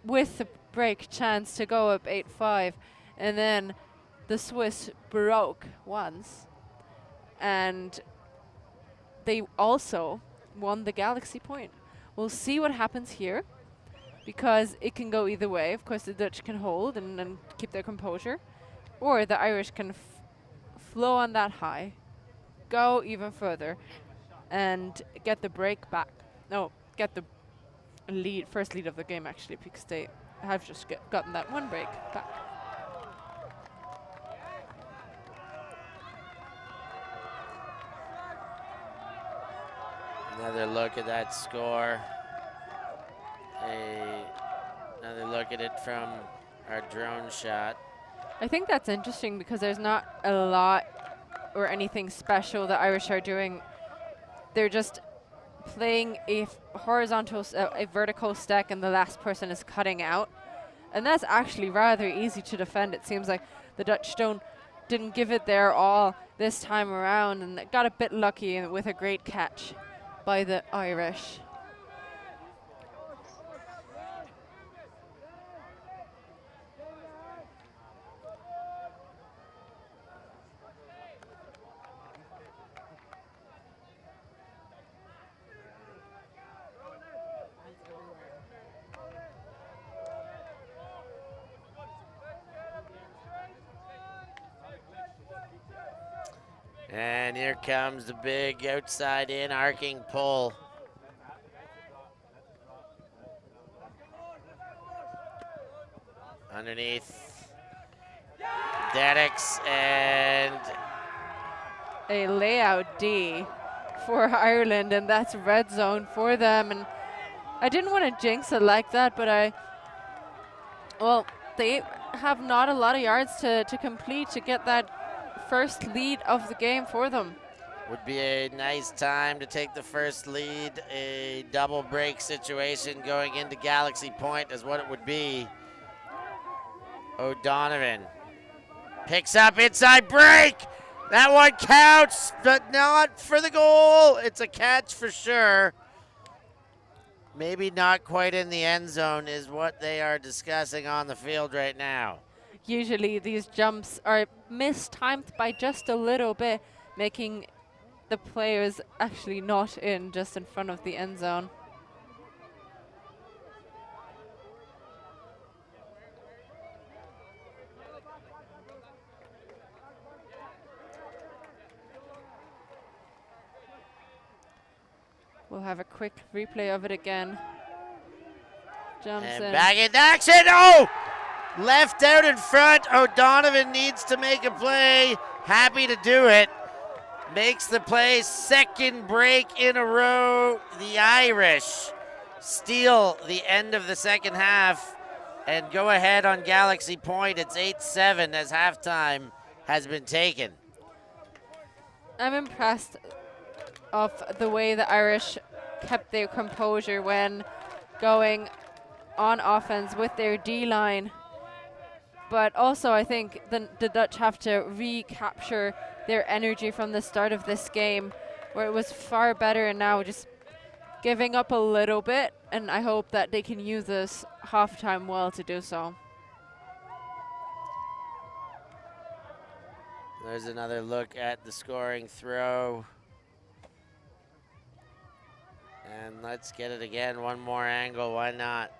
with the break chance to go up 8-5, and then the Swiss broke once, and they also won the Galaxy point. We'll see what happens here, because it can go either way. Of course, the Dutch can hold and keep their composure, or the Irish can flow on that high, go even further, and get the break back. No, get the lead, first lead of the game actually, because they have just gotten that one break back. Another look at that score. Another look at it from our drone shot. I think that's interesting because there's not a lot or anything special the Irish are doing. They're just playing a horizontal, a vertical stack, and the last person is cutting out. And that's actually rather easy to defend. It seems like the Dutch didn't give it their all this time around, and got a bit lucky with a great catch by the Irish. And here comes the big outside in arcing pull. Underneath Dedix, and a layout D for Ireland, and that's red zone for them. And I didn't want to jinx it like that, but they have not a lot of yards to complete to get that first lead of the game for them. Would be a nice time to take the first lead. A double break situation going into Galaxy Point is what it would be. O'Donovan picks up inside break. That one counts, but not for the goal. It's a catch for sure. Maybe not quite in the end zone is what they are discussing on the field right now. Usually these jumps are mistimed by just a little bit, making the players actually not in, just in front of the end zone. We'll have a quick replay of it again. Jumps and in. Back in action. Oh! Left out in front. O'Donovan needs to make a play. Happy to do it. Makes the play. Second break in a row. The Irish steal the end of the second half and go ahead on Galaxy Point. It's 8-7 as halftime has been taken. I'm impressed of the way the Irish kept their composure when going on offense with their D-line. But also I think the Dutch have to recapture their energy from the start of this game, where it was far better, and now just giving up a little bit, and I hope that they can use this halftime well to do so. There's another look at the scoring throw. And let's get it again. One more angle, why not?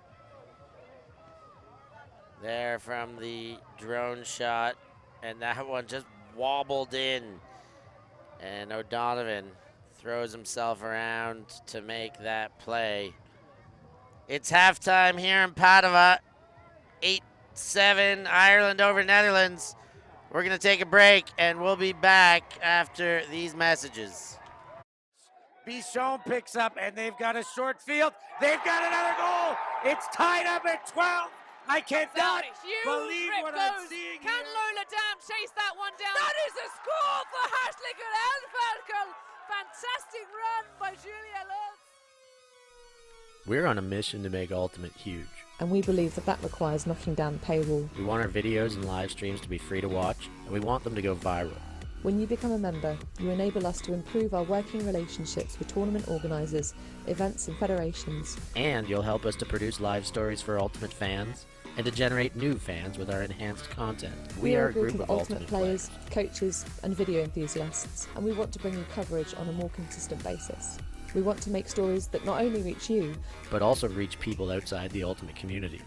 There from the drone shot, and that one just wobbled in. And O'Donovan throws himself around to make that play. It's halftime here in Padova. 8-7, Ireland over Netherlands. We're gonna take a break, and we'll be back after these messages. Bichon picks up, and they've got a short field. They've got another goal. It's tied up at 12. I cannot Huge believe rip what I'm goes. seeing Can here. Lola Dam chase that one down? That is a score for Hartlicker Elferkel. Fantastic run by Julia Lutz. We're on a mission to make Ultimate huge. And we believe that requires knocking down the paywall. We want our videos and live streams to be free to watch, and we want them to go viral. When you become a member, you enable us to improve our working relationships with tournament organisers, events and federations. And you'll help us to produce live stories for Ultimate fans, and to generate new fans with our enhanced content. We are a group of Ultimate players, coaches and video enthusiasts, and we want to bring you coverage on a more consistent basis. We want to make stories that not only reach you, but also reach people outside the Ultimate community.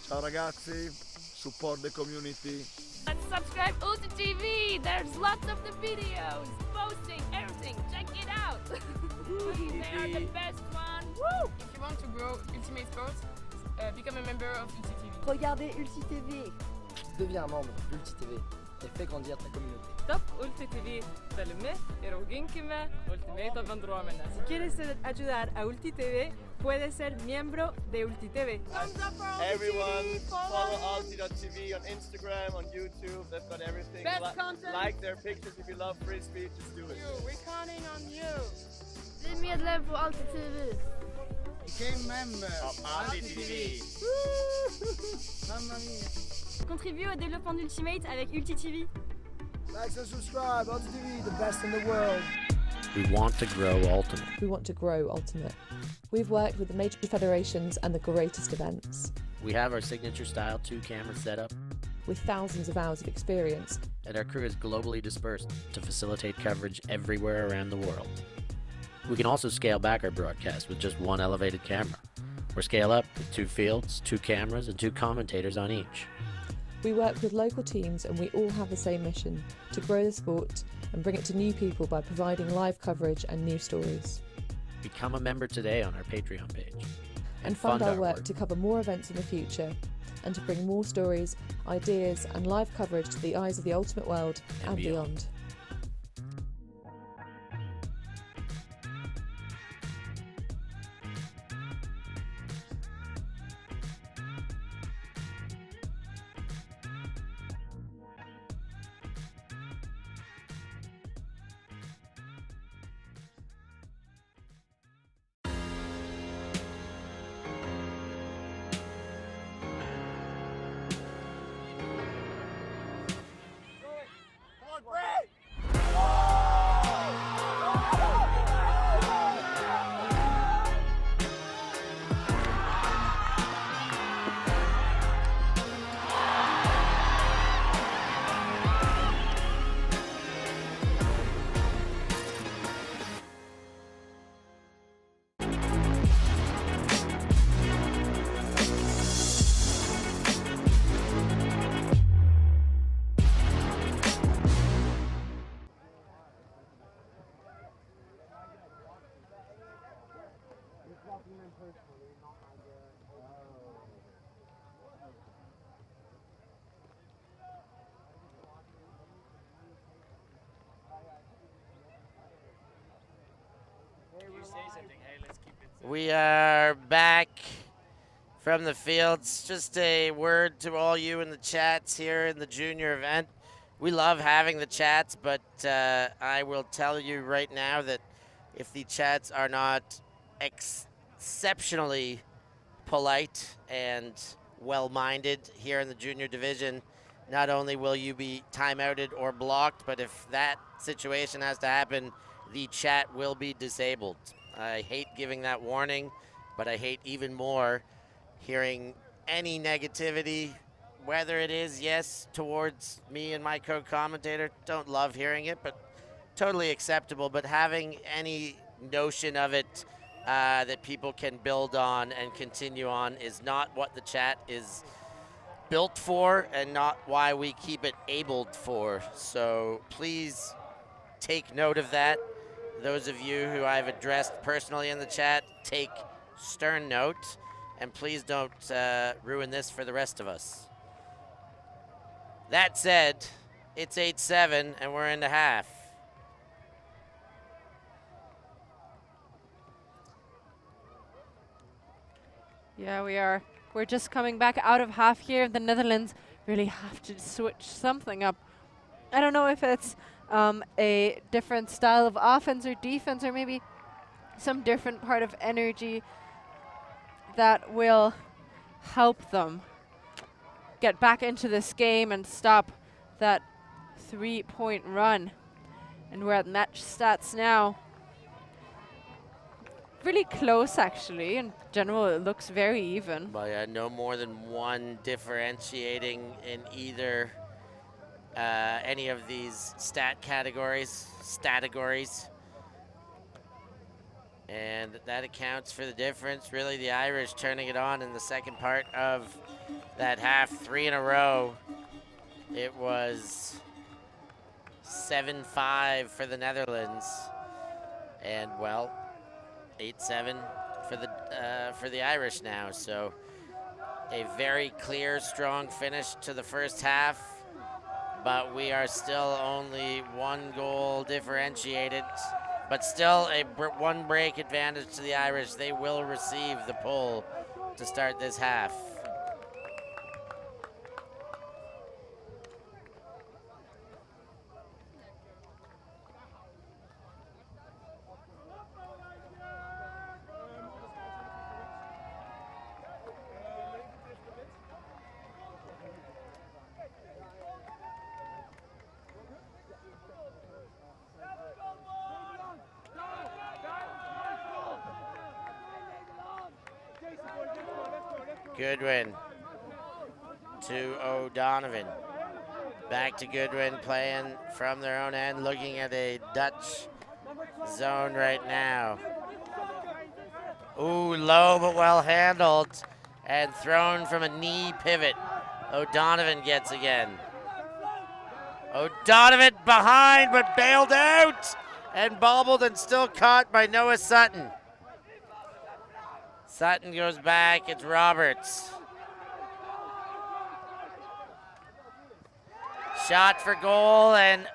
Ciao ragazzi, support the community. And subscribe ULTI.TV. There's lots of the videos, posting, everything. Check it out. They are the best one. Woo! If you want to grow Ultimate Sports, become a member of ULTI.TV. Regardez ULTI.TV. Deviens un membre ULTI.TV et fais grandir ta communauté. Top ULTI.TV, dale y roginky-me Ultimate vendromene. Si quieres ayudar a ULTI.TV, puedes ser miembro de ULTI.TV. Everyone, follow ULTI.TV on Instagram, on YouTube. They've got everything. Best content. Like their pictures if you love Frisbee, just do it. We're counting on you. Bli medlem på ULTI.TV. Became member of ULTI.TV. Mamma mia. Contribue au développement d'Ultimate avec ULTI.TV. Like and subscribe. ULTI.TV, the best in the world. We want to grow Ultimate. we want to grow Ultimate. We've worked with the major federations and the greatest events. We have our signature style 2-camera setup, With thousands of hours of experience, and our crew is globally dispersed to facilitate coverage everywhere around the world. We can also scale back our broadcast with just one elevated camera, or scale up with 2 fields, 2 cameras, and 2 commentators on each. we work with local teams and we all have the same mission, to grow the sport and bring it to new people by providing live coverage and new stories. Become a member today on our Patreon page. And fund our work to cover more events in the future and to bring more stories, ideas and live coverage to the eyes of the Ultimate world and beyond. We are back from the fields. Just a word to all you in the chats here in the junior event. We love having the chats, but I will tell you right now that if the chats are not exceptionally polite and well-minded here in the junior division, not only will you be timeouted or blocked, but if that situation has to happen, the chat will be disabled. I hate giving that warning, but I hate even more hearing any negativity, whether it is, yes, towards me and my co-commentator. Don't love hearing it, but totally acceptable. But having any notion of it that people can build on and continue on is not what the chat is built for and not why we keep it abled for. So please take note of that. Those of you who I've addressed personally in the chat, take stern note, and please don't ruin this for the rest of us. That said, it's 8-7, and we're into half. Yeah, we are We're just coming back out of half here. The Netherlands really have to switch something up. I don't know if it's a different style of offense or defense, or maybe some different part of energy that will help them get back into this game and stop that 3-point run. And we're at match stats now. Really close, actually. In general, it looks very even. Well, yeah, no more than one differentiating in either any of these statagories. And that accounts for the difference. Really, the Irish turning it on in the second part of that half, 3 in a row. It was 7-5 for the Netherlands, and well, 8-7 for the Irish now. So a very clear, strong finish to the first half, but we are still only 1 goal differentiated. But still a 1 break advantage to the Irish. They will receive the pull to start this half. Goodwin to O'Donovan. Back to Goodwin, playing from their own end, looking at a Dutch zone right now. Ooh, low but well handled and thrown from a knee pivot. O'Donovan gets again. O'Donovan behind but bailed out and bobbled and still caught by Noah Sutton. Sutton goes back, it's Roberts. Shot for goal, and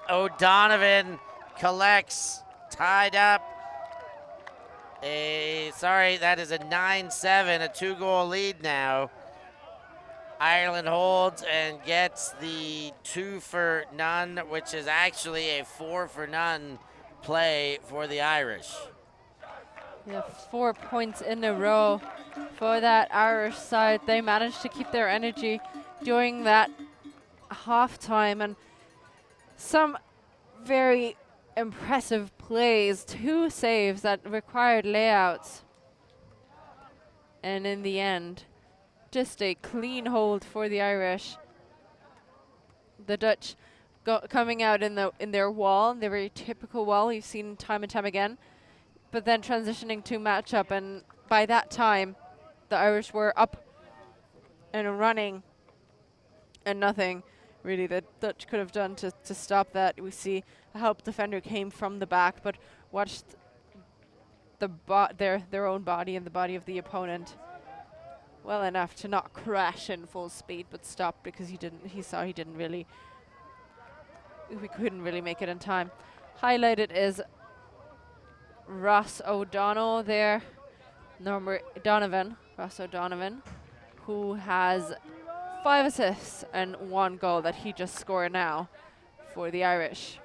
O'Donovan collects, tied up. That is a 9-7, a 2-goal lead now. Ireland holds and gets the 2-for-0, which is actually a 4-for-0 play for the Irish. Yeah, 4 points in a row for that Irish side. They managed to keep their energy during that halftime, and some very impressive plays. 2 saves that required layouts. And in the end, just a clean hold for the Irish. The Dutch coming out in their wall, their very typical wall we've seen time and time again, but then transitioning to matchup, and by that time, the Irish were up and running, and nothing really the Dutch could have done to stop that. We see a help defender came from the back, but watched their own body and the body of the opponent well enough to not crash in full speed, but stopped because he couldn't really make it in time. Highlighted is Ross O'Donnell there, Ross O'Donovan, who has 5 assists and 1 goal that he just scored now for the Irish.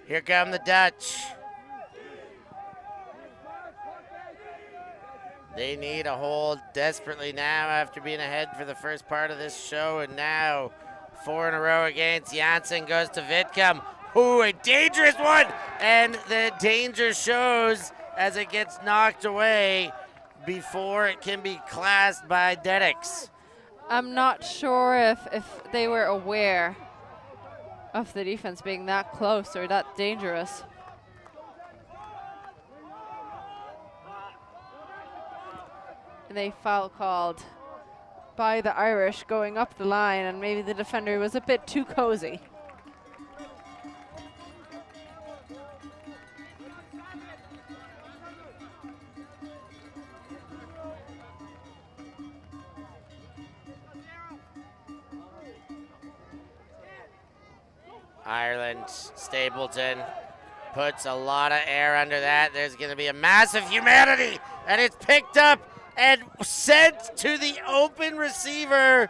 Here come the Dutch. They need a hold desperately now after being ahead for the first part of this show, and now 4 in a row against Janssen goes to Whitcomb. Ooh, a dangerous one! And the danger shows as it gets knocked away before it can be classed by Dedix. I'm not sure if they were aware of the defense being that close or that dangerous. And a foul called by the Irish going up the line, and maybe the defender was a bit too cozy. Ireland, Stapleton puts a lot of air under that. There's going to be a massive humanity, and it's picked up and sent to the open receiver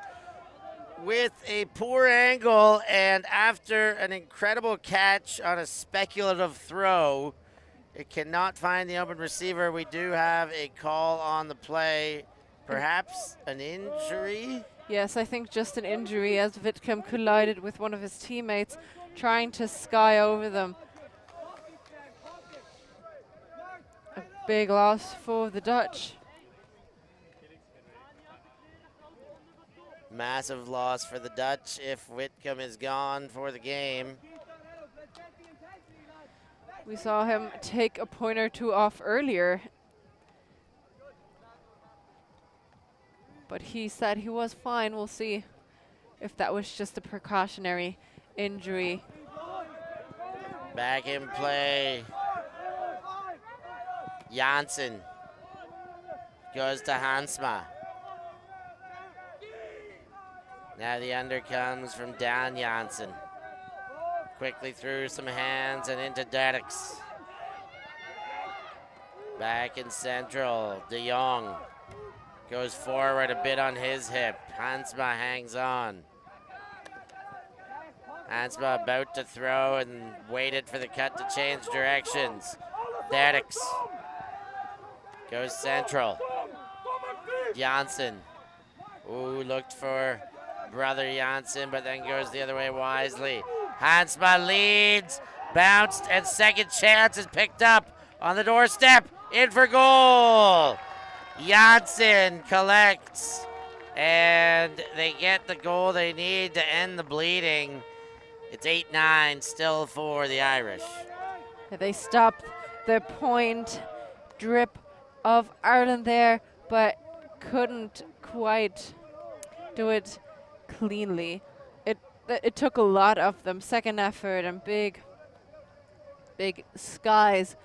with a poor angle, and after an incredible catch on a speculative throw, it cannot find the open receiver. We do have a call on the play, perhaps an injury? Yes, I think just an injury as Whitcomb collided with one of his teammates trying to sky over them. A big loss for the Dutch. Massive loss for the Dutch if Whitcomb is gone for the game. We saw him take a point or two off earlier, but he said he was fine. We'll see if that was just a precautionary injury. Back in play. Janssen goes to Hansma. Now the under comes from Dan Janssen. Quickly through some hands and into Dedix. Back in central, De Jong goes forward a bit on his hip. Hansma hangs on. Hansma about to throw and waited for the cut to change directions. Dedix goes central. Janssen. Ooh, looked for brother Janssen, but then goes the other way wisely. Hansma leads, bounced, and second chance is picked up on the doorstep. In for goal. Janssen collects, and they get the goal they need to end the bleeding. It's 8-9 still for the Irish. They stopped the point drip of Ireland there, but couldn't quite do it cleanly. It took a lot of them. Second effort and big skies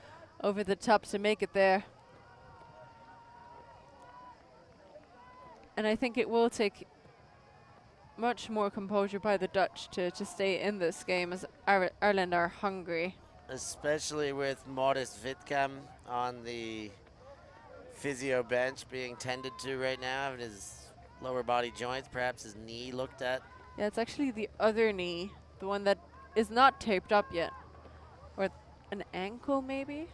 over the top to make it there. And I think it will take much more composure by the Dutch to stay in this game, as Ireland are hungry. Especially with Maurice Whitcomb on the physio bench being tended to right now, having his lower body joints, perhaps his knee looked at. Yeah, it's actually the other knee, the one that is not taped up yet. Or an ankle, maybe?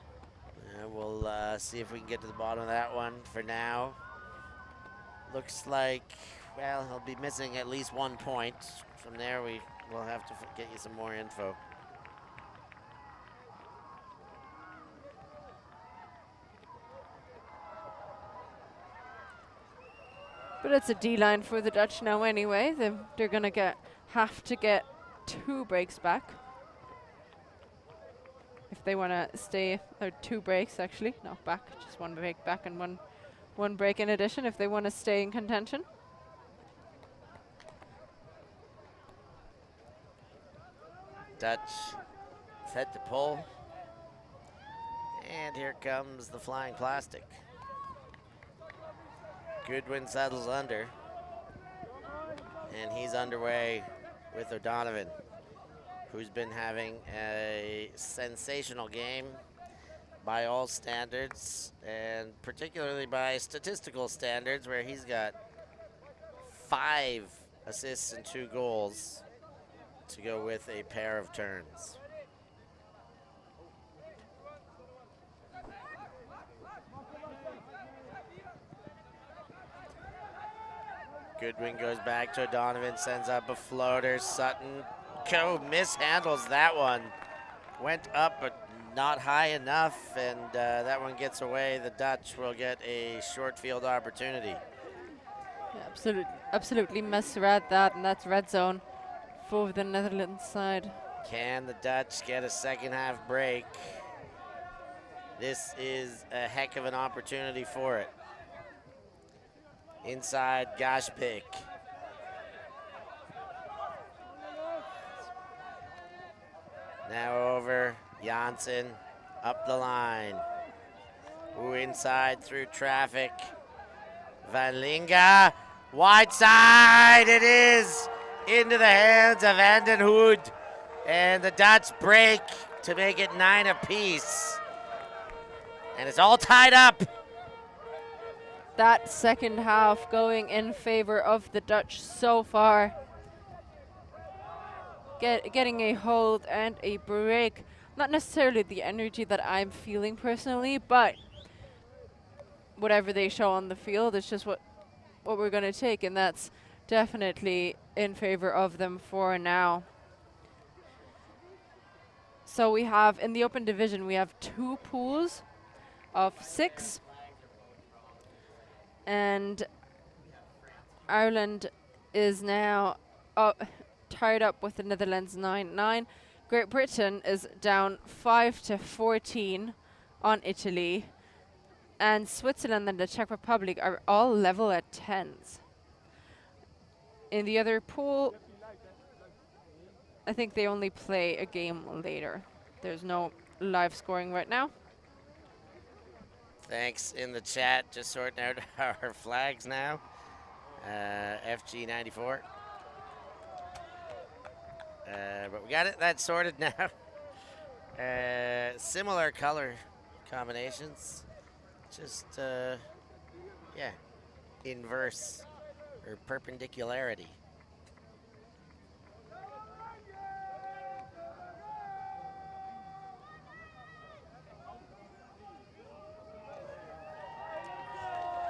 Yeah, we'll see if we can get to the bottom of that one. For now, looks like, well, he'll be missing at least 1 point. From there, we will have to get you some more info. But it's a D-line for the Dutch now anyway. They're going to have to get 2 breaks back. If they want to stay, or 2 breaks actually, not back, just 1 break back and one break in addition if they want to stay in contention. Dutch set to pull. And here comes the flying plastic. Goodwin settles under, and he's underway with O'Donovan, who's been having a sensational game by all standards, and particularly by statistical standards, where he's got 5 assists and 2 goals to go with a pair of turns. Goodwin goes back to O'Donovan, sends up a floater. Sutton mishandles that one. Went up, but not high enough, and that one gets away. The Dutch will get a short field opportunity. Yeah, absolutely misread that, and that's red zone for the Netherlands side. Can the Dutch get a second half break? This is a heck of an opportunity for it. Inside Gashpik. Now over Janssen, up the line. Ooh, inside through traffic. Van Linga, wide side, it is into the hands of Anden Hood. And the Dutch break to make it 9 apiece. And it's all tied up. That second half going in favor of the Dutch so far. Getting a hold and a break. Not necessarily the energy that I'm feeling personally, but whatever they show on the field, it's just what we're going to take, and that's definitely in favor of them for now. So we have, in the open division, we have 2 pools of 6. And Ireland is now tied up with the Netherlands 9-9. Great Britain is down 5-14 on Italy. And Switzerland and the Czech Republic are all level at 10s. In the other pool, I think they only play a game later. There's no live scoring right now. Thanks in the chat, just sorting out our flags now. FG94. But we got it, that's sorted now. Similar color combinations. Just, yeah, inverse or perpendicularity.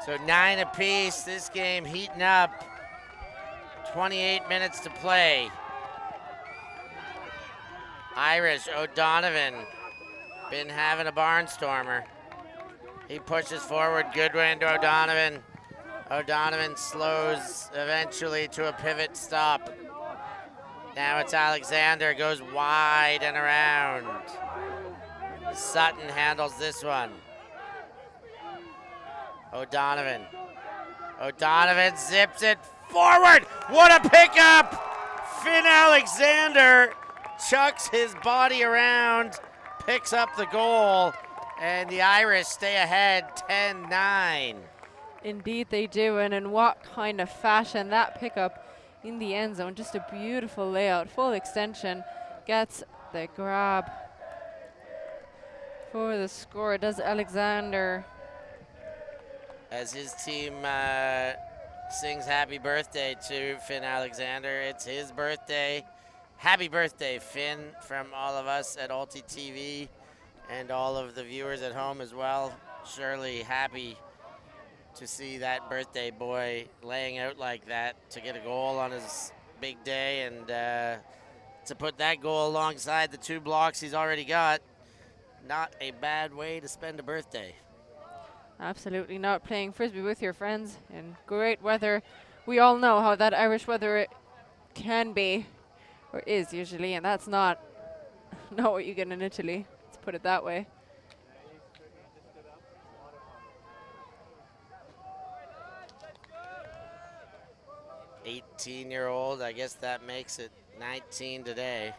So 9 apiece, this game heating up. 28 minutes to play. Irish, O'Donovan, been having a barnstormer. He pushes forward, Goodwin to O'Donovan. O'Donovan slows eventually to a pivot stop. Now it's Alexander, goes wide and around. Sutton handles this one. O'Donovan. O'Donovan zips it forward. What a pickup! Finn Alexander chucks his body around, picks up the goal, and the Irish stay ahead 10-9. Indeed they do, and in what kind of fashion. That pickup in the end zone, just a beautiful layout, full extension, gets the grab for the score. Does Alexander. As his team sings happy birthday to Finn Alexander. It's his birthday. Happy birthday, Finn, from all of us at ULTI.TV and all of the viewers at home as well. Surely happy to see that birthday boy laying out like that to get a goal on his big day, and to put that goal alongside the 2 blocks he's already got. Not a bad way to spend a birthday. Absolutely not. Playing Frisbee with your friends in great weather. We all know how that Irish weather can be, or is usually, and that's not what you get in Italy. Let's put it that way. $18-year-old, I guess that makes it 19 today.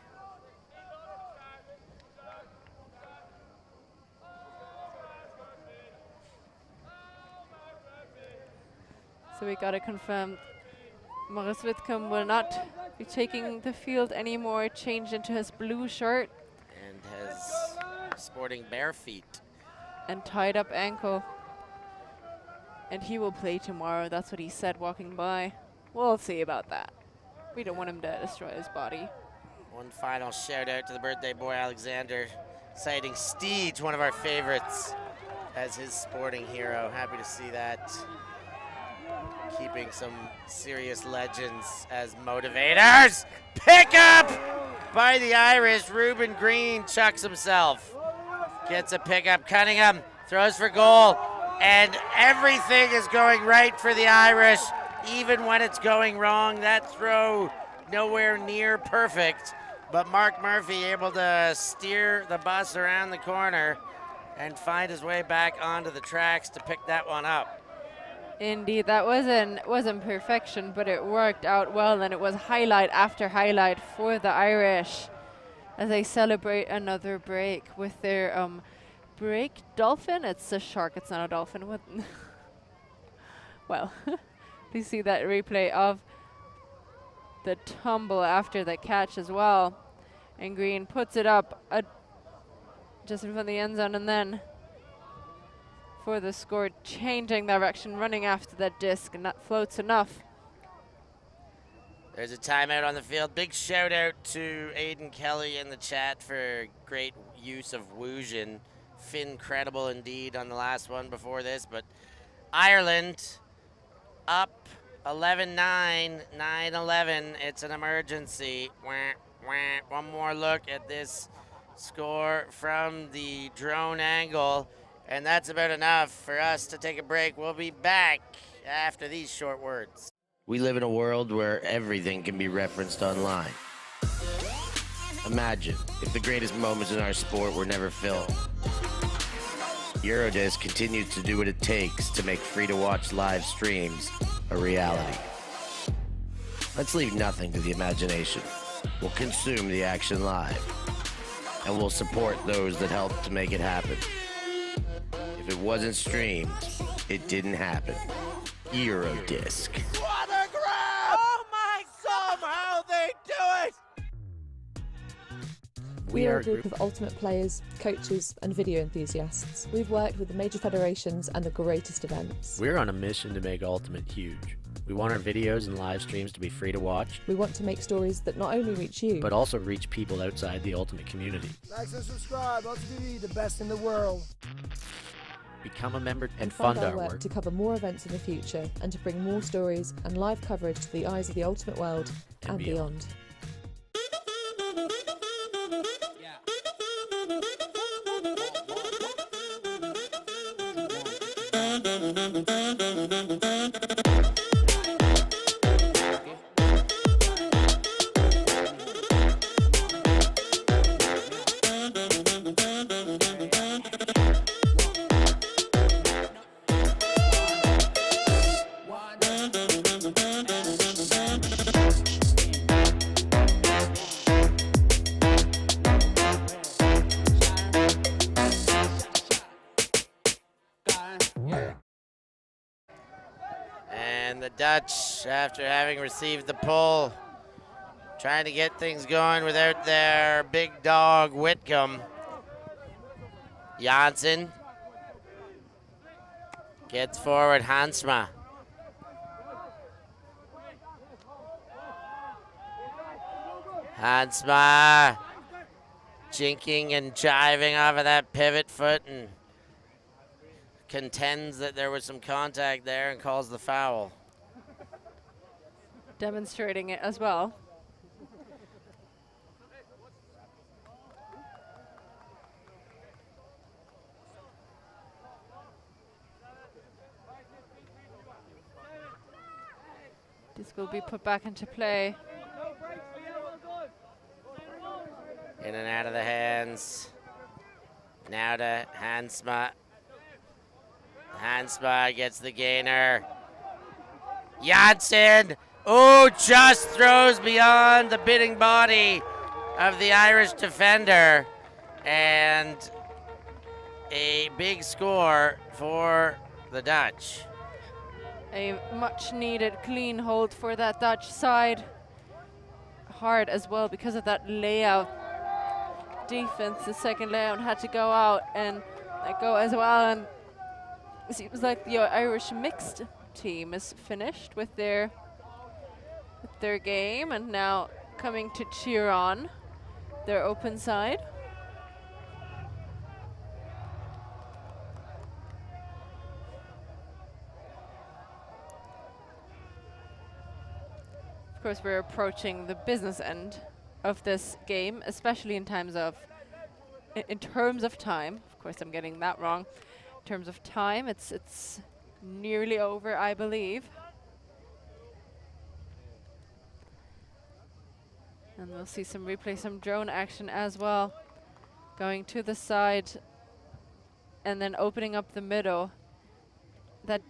So we got to confirm Maurice Whitcomb will not be taking the field anymore, changed into his blue shirt. And has sporting bare feet. And tied up ankle. And he will play tomorrow, that's what he said walking by. We'll see about that. We don't want him to destroy his body. One final shout out to the birthday boy Alexander, citing Steege, one of our favorites, as his sporting hero. Happy to see that. Keeping some serious legends as motivators. Pick up by the Irish. Ruben Green chucks himself. Gets a pickup. Cunningham throws for goal. And everything is going right for the Irish, even when it's going wrong. That throw nowhere near perfect. But Mark Murphy able to steer the bus around the corner and find his way back onto the tracks to pick that one up. Indeed, that wasn't perfection, but it worked out well, and it was highlight after highlight for the Irish as they celebrate another break with their break dolphin. It's a shark, it's not a dolphin. What? Well, you see that replay of the tumble after the catch as well. And Green puts it up just in front of the end zone, and then for the score, changing direction, running after that disc, and that floats enough. There's a timeout on the field. Big shout out to Aiden Kelly in the chat for great use of Woojin. Finn credible indeed on the last one before this, but Ireland up 11-9, 9-11. It's an emergency. Wah, wah. One more look at this score from the drone angle, and that's about enough for us to take a break. We'll be back after these short words. We live in a world where everything can be referenced online. Imagine if the greatest moments in our sport were never filmed. Eurodisc continues to do what it takes to make free-to-watch live streams a reality. Let's leave nothing to the imagination. We'll consume the action live, and we'll support those that help to make it happen. If it wasn't streamed, it didn't happen. Eurodisc. What a grab! Oh my! Somehow they do it! We are a group of ultimate players, coaches and video enthusiasts. We've worked with the major federations and the greatest events. We're on a mission to make Ultimate huge. We want our videos and live streams to be free to watch. We want to make stories that not only reach you, but also reach people outside the Ultimate community. Like and subscribe, ULTI.TV, the best in the world. Become a member and fund fund our work work to cover more events in the future and to bring more stories and live coverage to the eyes of the ultimate world and beyond. And the Dutch, after having received the pull, trying to get things going without their big dog, Whitcomb. Janssen gets forward, Hansma. Hansma jinking and jiving off of that pivot foot and contends that there was some contact there and calls the foul. Demonstrating it as well. This will be put back into play. In and out of the hands. Now to Hansma. Hansma gets the gainer. Janssen, oh, just throws beyond the bidding body of the Irish defender. And a big score for the Dutch. A much needed clean hold for that Dutch side. Hard as well because of that layout defense. The second layout had to go out and go as well. And it seems like the Irish mixed team is finished with their game and now coming to cheer on their open side. Of course, we're approaching the business end of this game, especially in terms of time. Of course, I'm getting that wrong. In terms of time, it's nearly over, I believe. And we'll see some replay, some drone action as well. Going to the side and then opening up the middle. That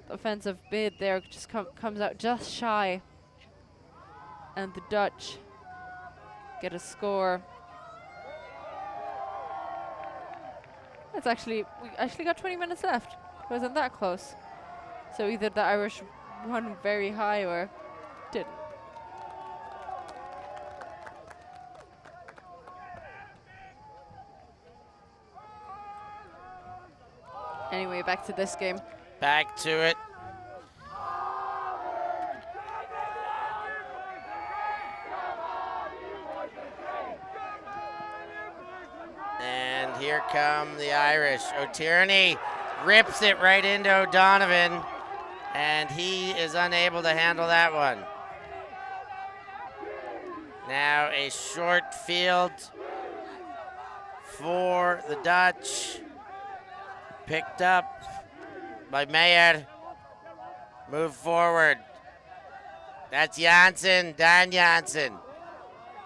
offensive bid there just comes out just shy. And the Dutch get a score. We actually got 20 minutes left. It wasn't that close. So either the Irish won very high or didn't. Anyway, back to this game. Back to it. And here come the Irish. O'Tierney rips it right into O'Donovan, and he is unable to handle that one. Now a short field for the Dutch. Picked up by Meyer. Move forward. That's Janssen, Dan Janssen.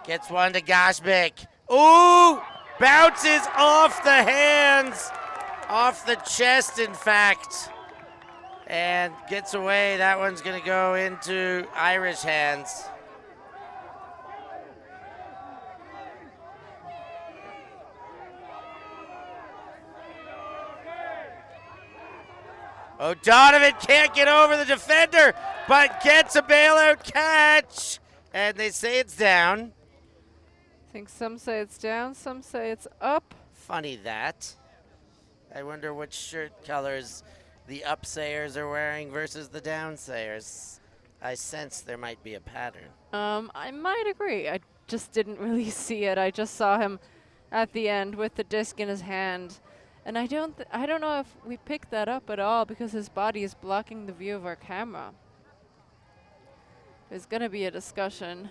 Gets one to Gashbek. Ooh! Bounces off the hands, off the chest, in fact, and gets away. That one's going to go into Irish hands. O'Donovan can't get over the defender, but gets a bailout catch, and they say it's down. I think some say it's down, some say it's up. Funny that. I wonder which shirt colors the upsayers are wearing versus the downsayers. I sense there might be a pattern. I might agree. I just didn't really see it. I just saw him at the end with the disc in his hand. And I don't know if we picked that up at all because his body is blocking the view of our camera. There's going to be a discussion.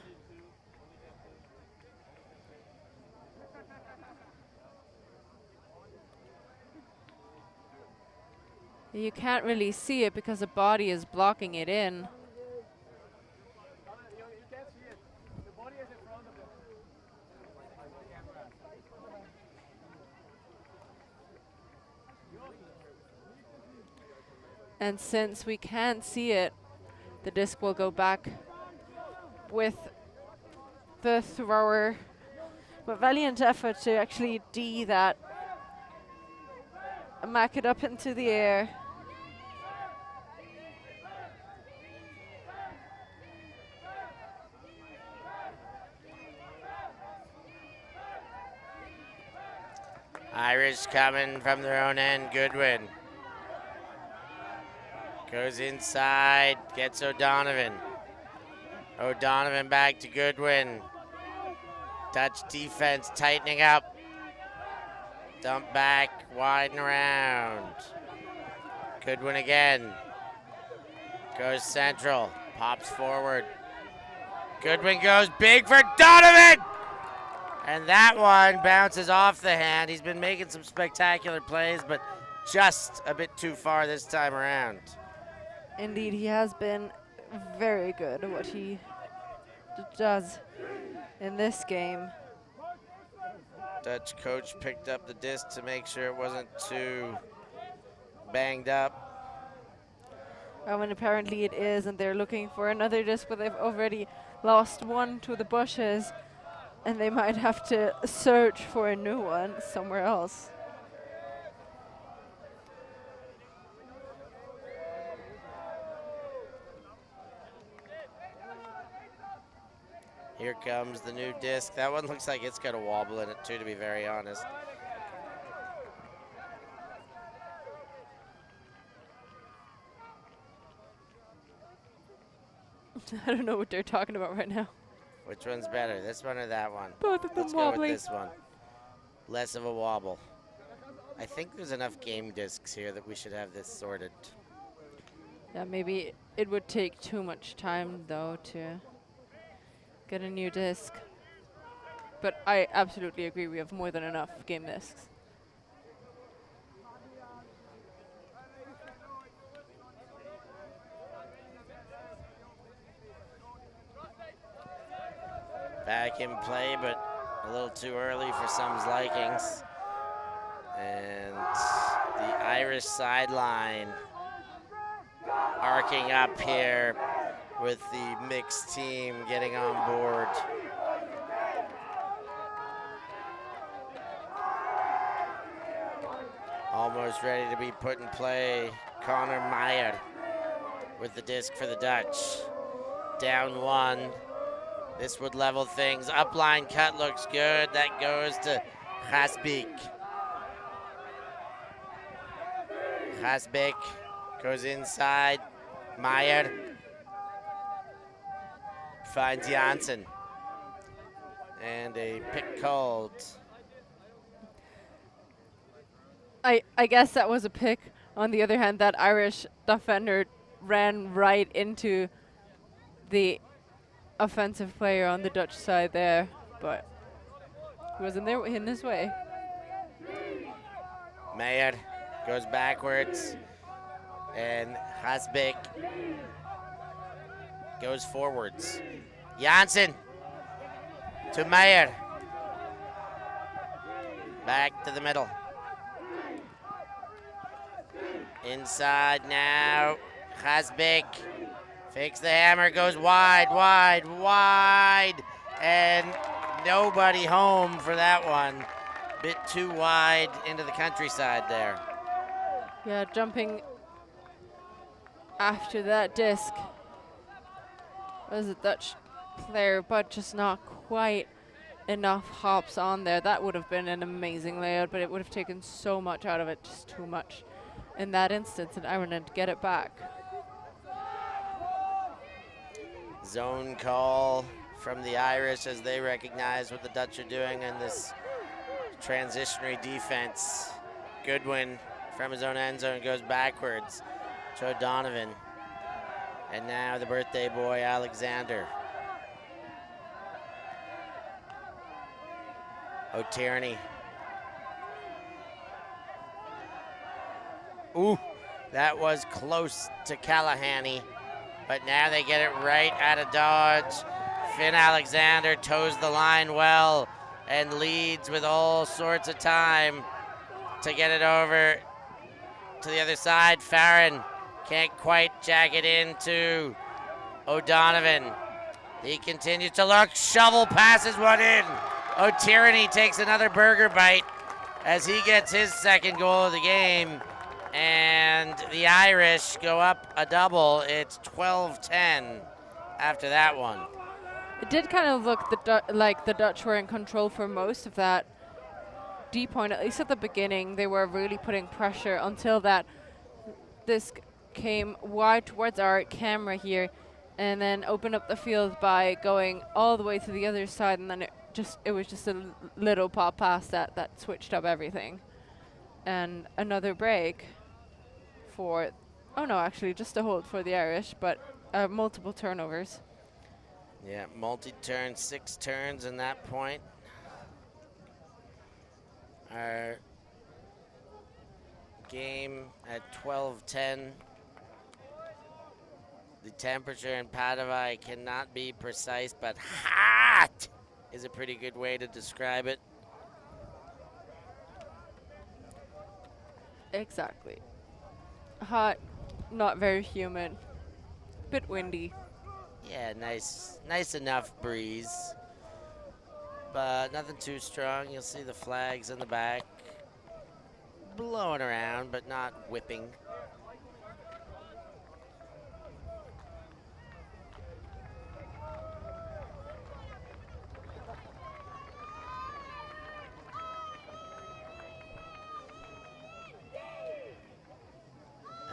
You can't really see it because the body is blocking it in. And since we can't see it, the disc will go back with the thrower. But valiant effort to actually D that. Mack it up into the air. Irish coming from their own end. Goodwin goes inside, gets O'Donovan. O'Donovan back to Goodwin. Dutch defense tightening up. Dump back, wide and around. Goodwin again. Goes central, pops forward. Goodwin goes big for Donovan! And that one bounces off the hand. He's been making some spectacular plays, but just a bit too far this time around. Indeed, he has been very good at what he does in this game. Dutch coach picked up the disc to make sure it wasn't too banged up. And apparently it is, and they're looking for another disc, but they've already lost one to the bushes, and they might have to search for a new one somewhere else. Here comes the new disc. That one looks like it's got a wobble in it too, to be very honest. I don't know what they're talking about right now. Which one's better, this one or that one? Both of them Let's wobbly. go with this one. Less of a wobble. I think there's enough game discs here that we should have this sorted. Yeah, maybe it would take too much time, though, to get a new disc. But I absolutely agree, we have more than enough game discs. Back in play, but a little too early for some's likings. And the Irish sideline arcing up here with the mixed team getting on board. Almost ready to be put in play. Connor Meyer with the disc for the Dutch. Down one. This would level things. Upline cut looks good. That goes to Hasbeek. Hasbeck goes inside. Meyer finds Janssen. And a pick called. I guess that was a pick. On the other hand, that Irish defender ran right into the offensive player on the Dutch side there, but he wasn't there in his way. Mayer goes backwards, and Hasbeck goes forwards. Janssen to Mayer. Back to the middle. Inside now, Hasbeck fakes the hammer, goes wide, wide, wide, and nobody home for that one. Bit too wide into the countryside there. Yeah, jumping after that disc was a Dutch player, but just not quite enough hops on there. That would have been an amazing layout, but it would have taken so much out of it, just too much in that instance, and Ireland to get it back. Zone call from the Irish as they recognize what the Dutch are doing in this transitionary defense. Goodwin from his own end zone goes backwards to O'Donovan. And now the birthday boy, Alexander. O'Tierney. Ooh, that was close to Callahan, but now they get it right out of dodge. Finn Alexander toes the line well and leads with all sorts of time to get it over to the other side. Farron can't quite jack it into O'Donovan. He continues to look, shovel passes one in. O'Tierney takes another burger bite as he gets his second goal of the game. And the Irish go up a double. It's 12-10 after that one. It did kind of look like the Dutch were in control for most of that D point, at least at the beginning. They were really putting pressure until that disc came wide towards our camera here and then opened up the field by going all the way to the other side, and then it was just a little pop pass that switched up everything. And another break for, oh no, actually just a hold for the Irish, but multiple turnovers. Yeah, multi-turn, 6 turns in that point. Our game at 12-10. The temperature in Padova, I cannot be precise, but hot is a pretty good way to describe it. Exactly. Hot, not very humid, bit windy. Yeah, nice enough breeze, but nothing too strong. You'll see the flags in the back blowing around, but not whipping.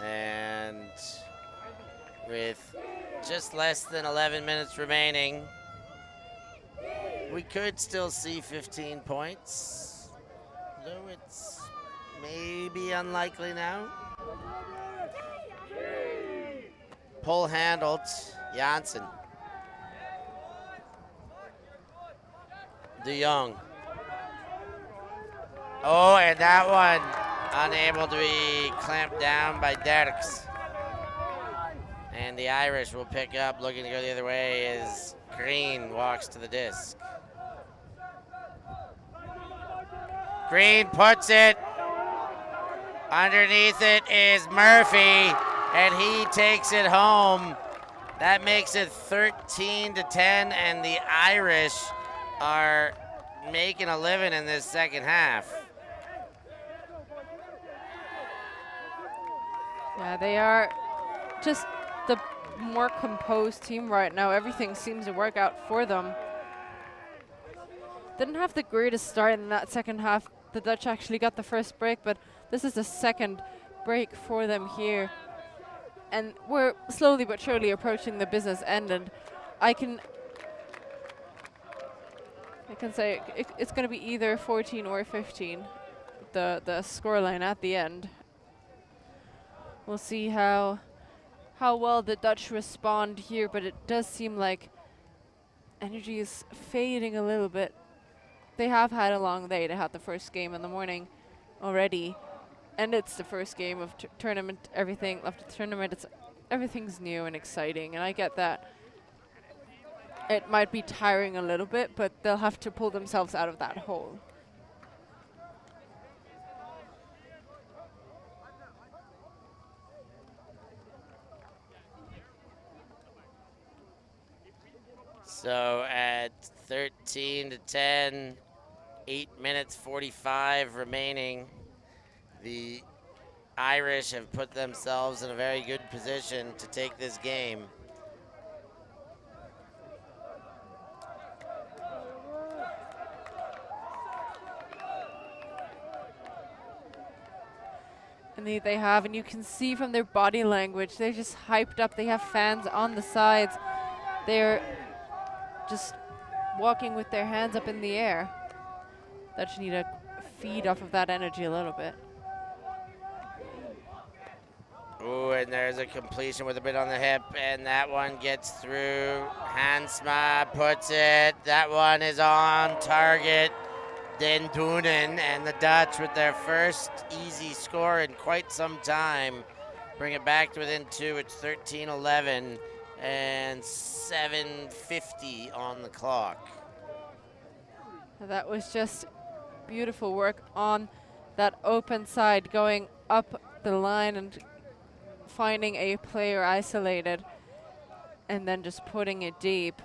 And with just less than 11 minutes remaining, we could still see 15 points, though it's maybe unlikely now. Pull handled, Janssen. De Jong. Oh, and that one unable to be clamped down by Derks. And the Irish will pick up, looking to go the other way as Green walks to the disc. Green puts it. Underneath it is Murphy, and he takes it home. That makes it 13-10, and the Irish are making a living in this second half. Yeah, they are just the more composed team right now. Everything seems to work out for them. Didn't have the greatest start in that second half. The Dutch actually got the first break, but this is the second break for them here. And we're slowly but surely approaching the business end, and I can say it's going to be either 14 or 15, the scoreline at the end. We'll see how well the Dutch respond here, but it does seem like energy is fading a little bit. They have had a long day. They had the first game in the morning already, and it's the first game of tournament. Everything after the tournament, everything's new and exciting, and I get that. It might be tiring a little bit, but they'll have to pull themselves out of that hole. So at 13-10, 8 minutes 45 remaining, the Irish have put themselves in a very good position to take this game. And they have, and you can see from their body language, they're just hyped up. They have fans on the sides. They're just walking with their hands up in the air. Dutch need to feed off of that energy a little bit. Ooh, and there's a completion with a bit on the hip, and that one gets through. Hansma puts it. That one is on target. Den Doonen and the Dutch with their first easy score in quite some time bring it back to within 2. It's 13-11 and 7:50 on the clock. That was just beautiful work on that open side, going up the line and finding a player isolated and then just putting it deep.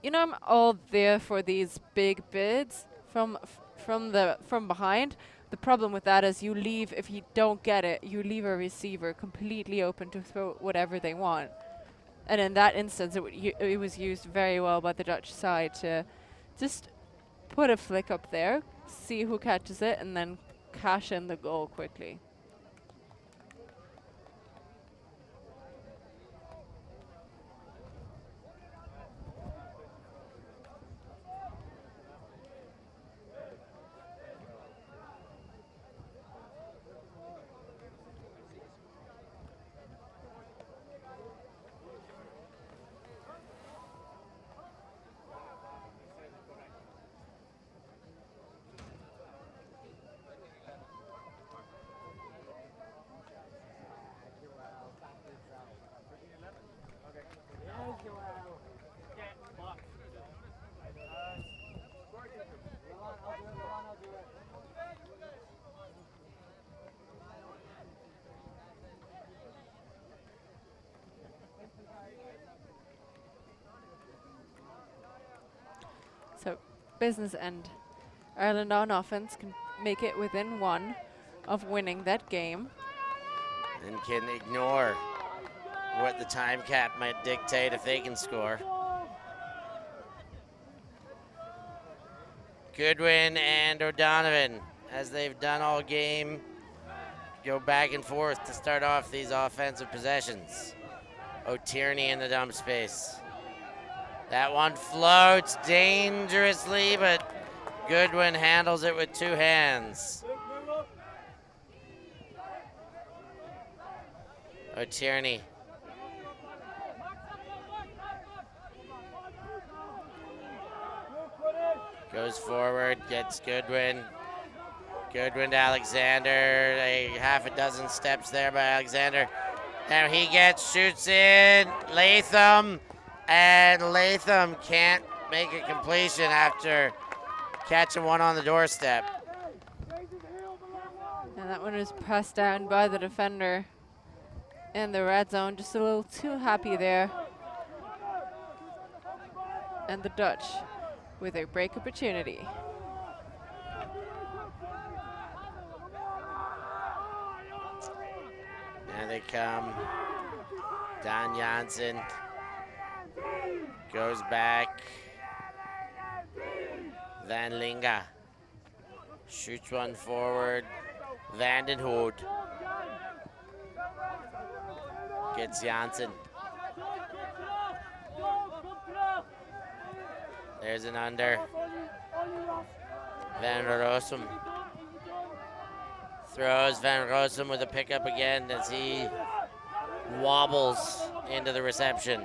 You know, I'm all there for these big bids from behind. The problem with that is you leave, if you don't get it, you leave a receiver completely open to throw whatever they want. And in that instance, it was used very well by the Dutch side to just put a flick up there, see who catches it, and then cash in the goal quickly. So business end. Ireland on offense can make it within 1 of winning that game. And can ignore what the time cap might dictate if they can score. Goodwin and O'Donovan, as they've done all game, go back and forth to start off these offensive possessions. O'Tierney in the dump space. That one floats dangerously, but Goodwin handles it with 2 hands. O'Tierney. Goes forward, gets Goodwin. Goodwin to Alexander. A half a dozen steps there by Alexander. Now he shoots in. Latham. And Latham can't make a completion after catching one on the doorstep. And that one was pressed down by the defender in the red zone. Just a little too happy there. And the Dutch with a break opportunity. Now they come. Don Janssen goes back. Van Linga shoots one forward. Van den Hoed gets Janssen. There's an under. Van Rossum throws. Van Rossum with a pickup again as he wobbles into the reception.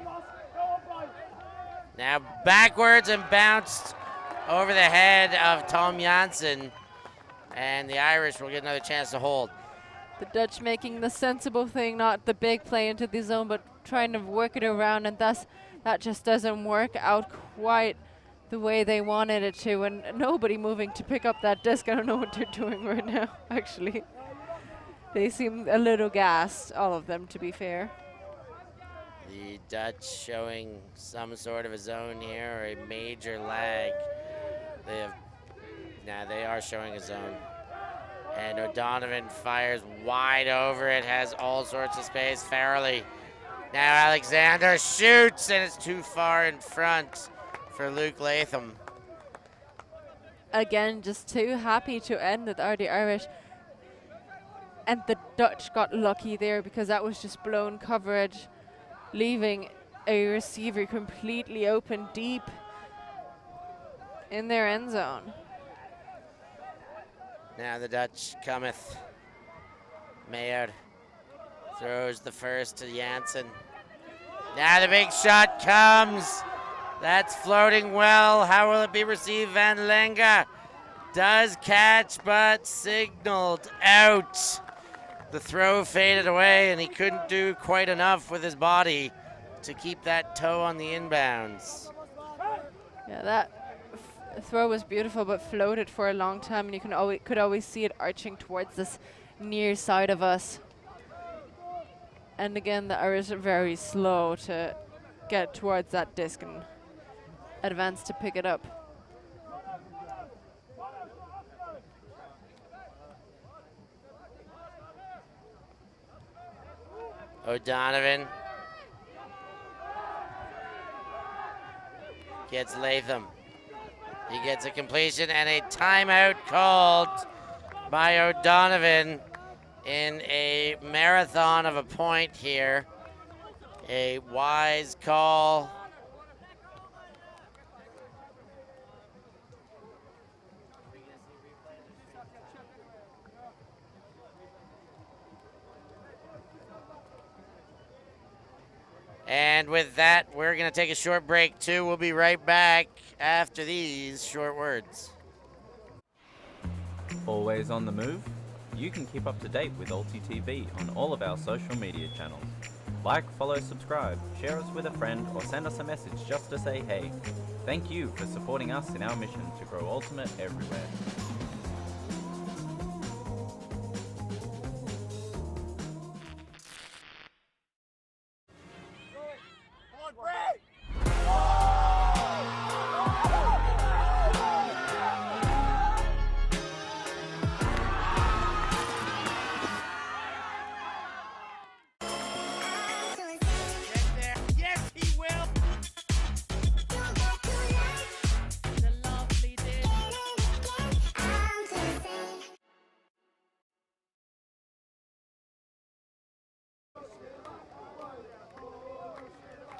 Now backwards and bounced over the head of Tom Janssen, and the Irish will get another chance to hold. The Dutch making the sensible thing, not the big play into the zone, but trying to work it around, and thus that just doesn't work out quite the way they wanted it to, and nobody moving to pick up that disc. I don't know what they're doing right now, actually. They seem a little gassed, all of them, to be fair. The Dutch showing some sort of a zone here, or a major lag. They are showing a zone. And O'Donovan fires wide over it, has all sorts of space. Farrelly. Now Alexander shoots, and it's too far in front for Luke Latham. Again, just too happy to end it, are the Irish. And the Dutch got lucky there because that was just blown coverage, leaving a receiver completely open deep in their end zone. Now the Dutch cometh. Mayer throws the first to Janssen. Now the big shot comes. That's floating well. How will it be received? Van Lenga does catch, but signaled out. The throw faded away, and he couldn't do quite enough with his body to keep that toe on the inbounds. Yeah, that throw was beautiful, but floated for a long time, and you could always see it arching towards this near side of us. And again, the Irish are very slow to get towards that disc and advance to pick it up. O'Donovan gets Latham. He gets a completion and a timeout called by O'Donovan in a marathon of a point here. A wise call. And with that, we're going to take a short break too. We'll be right back after these short words. Always on the move? You can keep up to date with ULTI.TV on all of our social media channels. Like, follow, subscribe, share us with a friend, or send us a message just to say hey. Thank you for supporting us in our mission to grow Ultimate everywhere.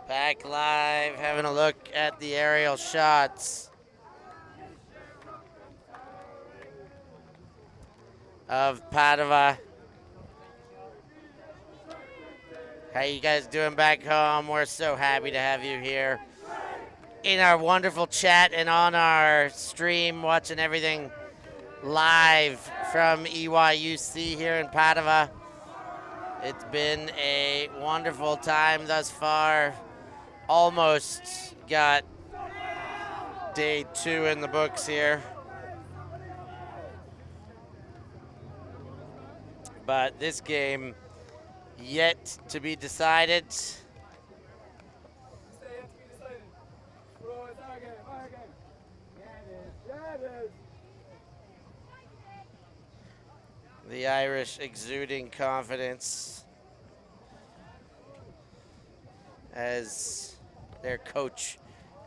Back live, having a look at the aerial shots of Padova. How you guys doing back home? We're so happy to have you here in our wonderful chat and on our stream, watching everything live from EYUC here in Padova. It's been a wonderful time thus far. Almost got day 2 in the books here. But this game yet to be decided. The Irish exuding confidence as their coach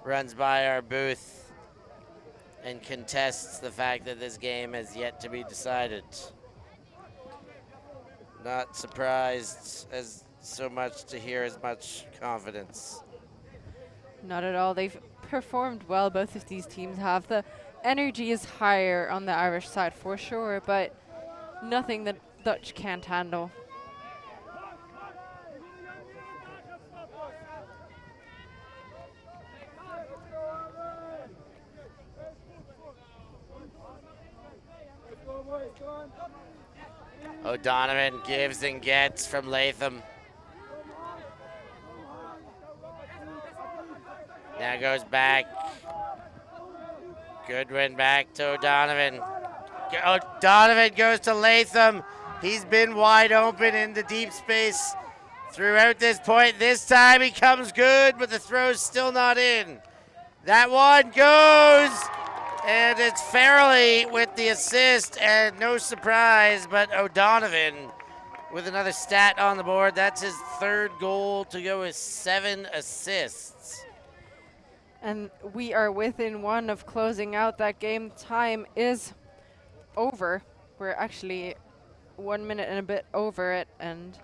runs by our booth and contests the fact that this game has yet to be decided. Not surprised as so much to hear as much confidence. Not at all. They've performed well. Both of these teams have. The energy is higher on the Irish side for sure, but nothing that Dutch can't handle. O'Donovan gives and gets from Latham. Now goes back. Goodwin back to O'Donovan. O'Donovan goes to Latham. He's been wide open in the deep space throughout this point. This time he comes good, but the throw's still not in. That one goes, and it's Farrelly with the assist, and no surprise, but O'Donovan with another stat on the board. That's his third goal to go with 7 assists. And we are within one of closing out that game. Time is over. We're actually 1 minute and a bit over it, and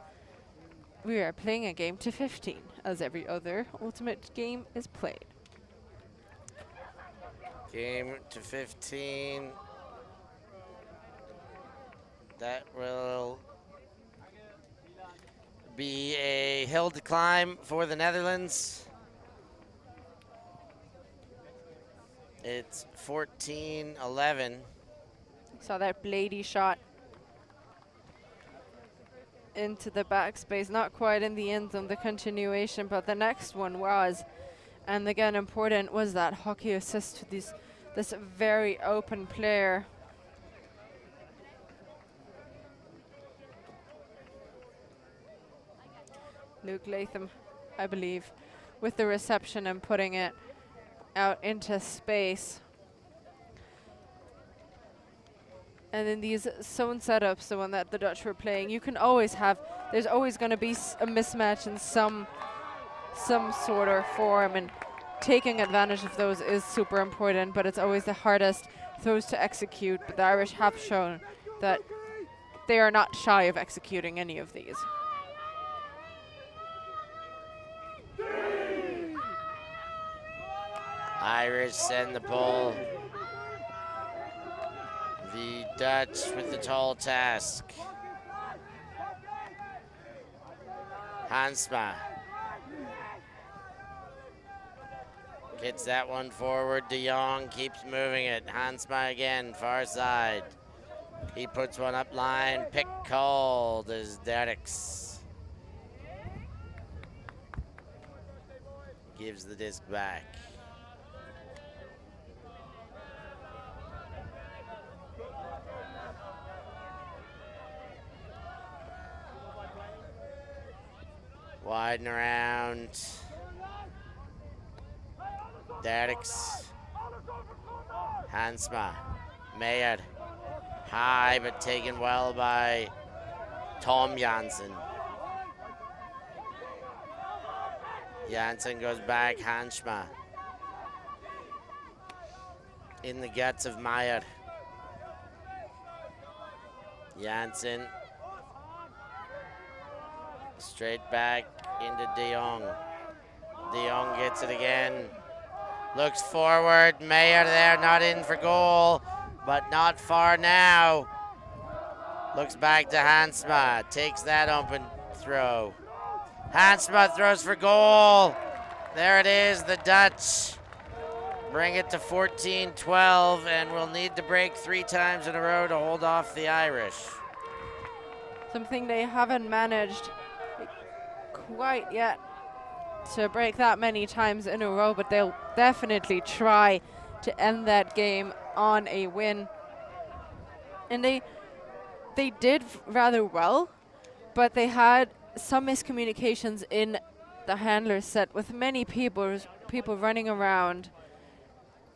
we are playing a game to 15, as every other Ultimate game is played. Game to 15. That will be a hill to climb for the Netherlands. It's 14-11. Saw that Blady shot into the backspace, not quite in the end zone, the continuation, but the next one was. And again, important was that hockey assist to this very open player. Luke Latham, I believe, with the reception and putting it out into space. And in these zone setups, the one that the Dutch were playing, you can always have, there's always going to be a mismatch in some sort of form, and taking advantage of those is super important, but it's always the hardest throws to execute. But the Irish have shown that they are not shy of executing any of these. Irish send the pull. The Dutch with the tall task. Hansma gets that one forward. De Jong keeps moving it. Hansma again, far side. He puts one up line. Pick called as Derricks gives the disc back. Widen around. Derricks. Hansma. Mayer. High, but taken well by Tom Janssen. Janssen goes back. Hansma. In the guts of Mayer. Janssen. Straight back into De Jong. De Jong gets it again. Looks forward. Mayer there, not in for goal, but not far now. Looks back to Hansma. Takes that open throw. Hansma throws for goal. There it is, the Dutch bring it to 14-12, and will need to break 3 times in a row to hold off the Irish. Something they haven't managed quite yet to break that many times in a row, but they'll definitely try to end that game on a win. And they did rather well, but they had some miscommunications in the handler set with many people running around,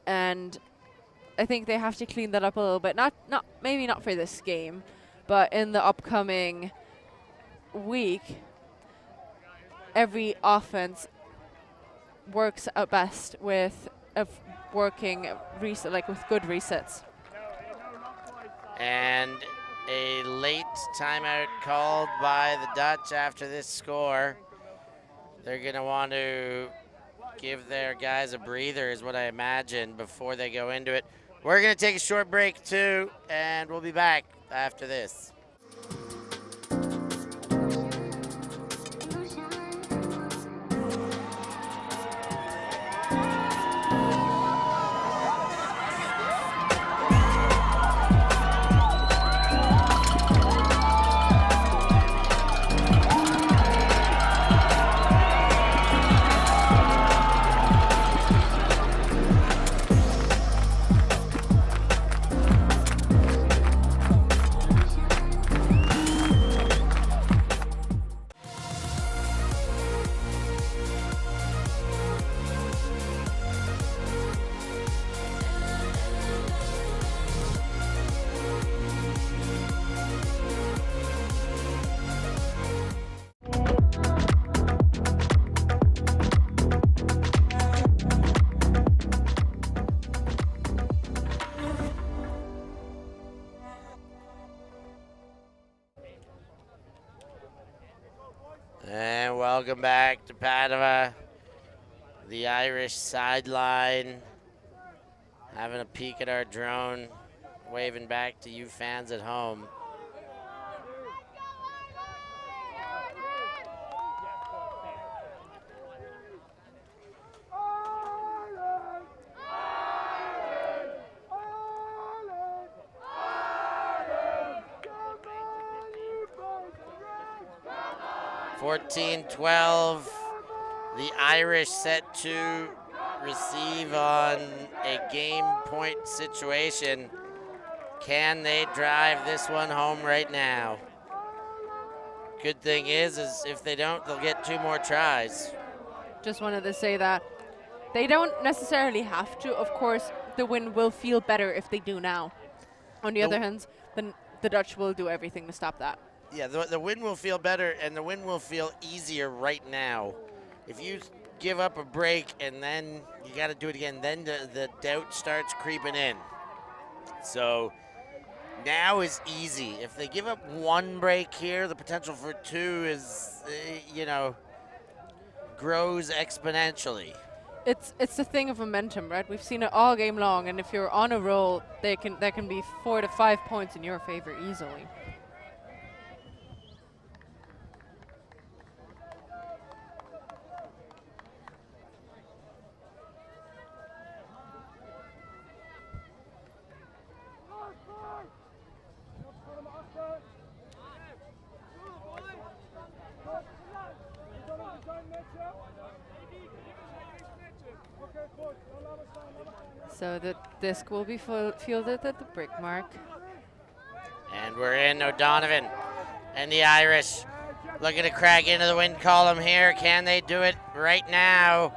and I think they have to clean that up a little bit. Maybe not for this game, but in the upcoming week. Every offense works at best with working like with good resets. And a late timeout called by the Dutch after this score. They're going to want to give their guys a breather is what I imagine before they go into it. We're going to take a short break too, and we'll be back after this. And welcome back to Padova. The Irish sideline, having a peek at our drone, waving back to you fans at home. (14-12). The Irish set to receive on a game point situation. Can they drive this one home right now? Good thing is if they don't, they'll get 2 more tries. Just wanted to say that they don't necessarily have to. Of course, the win will feel better if they do now. On the other hand, then the Dutch will do everything to stop that. Yeah, the win will feel better, and the win will feel easier right now. If you give up a break and then you got to do it again, then the doubt starts creeping in. So now is easy. If they give up 1 break here, the potential for 2 is, grows exponentially. It's the thing of momentum, right? We've seen it all game long, and if you're on a roll, there can be 4 to 5 points in your favor easily. So the disc will be fielded at the brick mark. And we're in. O'Donovan and the Irish looking to crack into the win column here. Can they do it right now?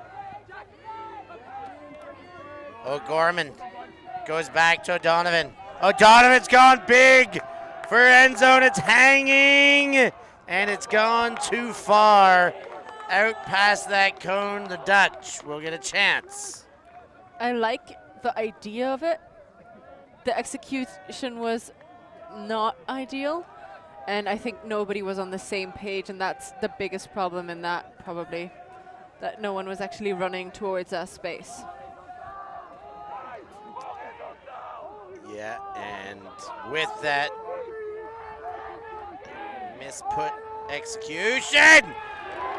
O'Gorman goes back to O'Donovan. O'Donovan's gone big for end zone. It's hanging, and it's gone too far. Out past that cone, the Dutch will get a chance. I like the idea of it. The execution was not ideal, and I think nobody was on the same page, and that's the biggest problem in that, probably, that no one was actually running towards that space. Yeah, and with that misput execution,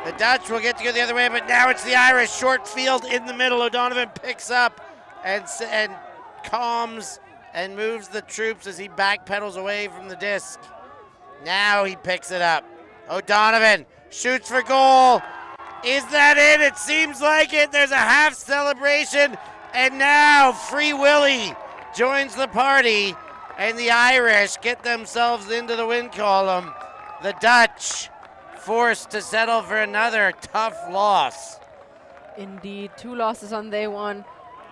the Dutch will get to go the other way, but now it's the Irish. Short field in the middle. O'Donovan picks up and calms and moves the troops as he backpedals away from the disc. Now he picks it up. O'Donovan shoots for goal. Is that it? It seems like it. There's a half celebration, and now Free Willy joins the party, and the Irish get themselves into the win column. The Dutch forced to settle for another tough loss. Indeed, 2 losses on day 1.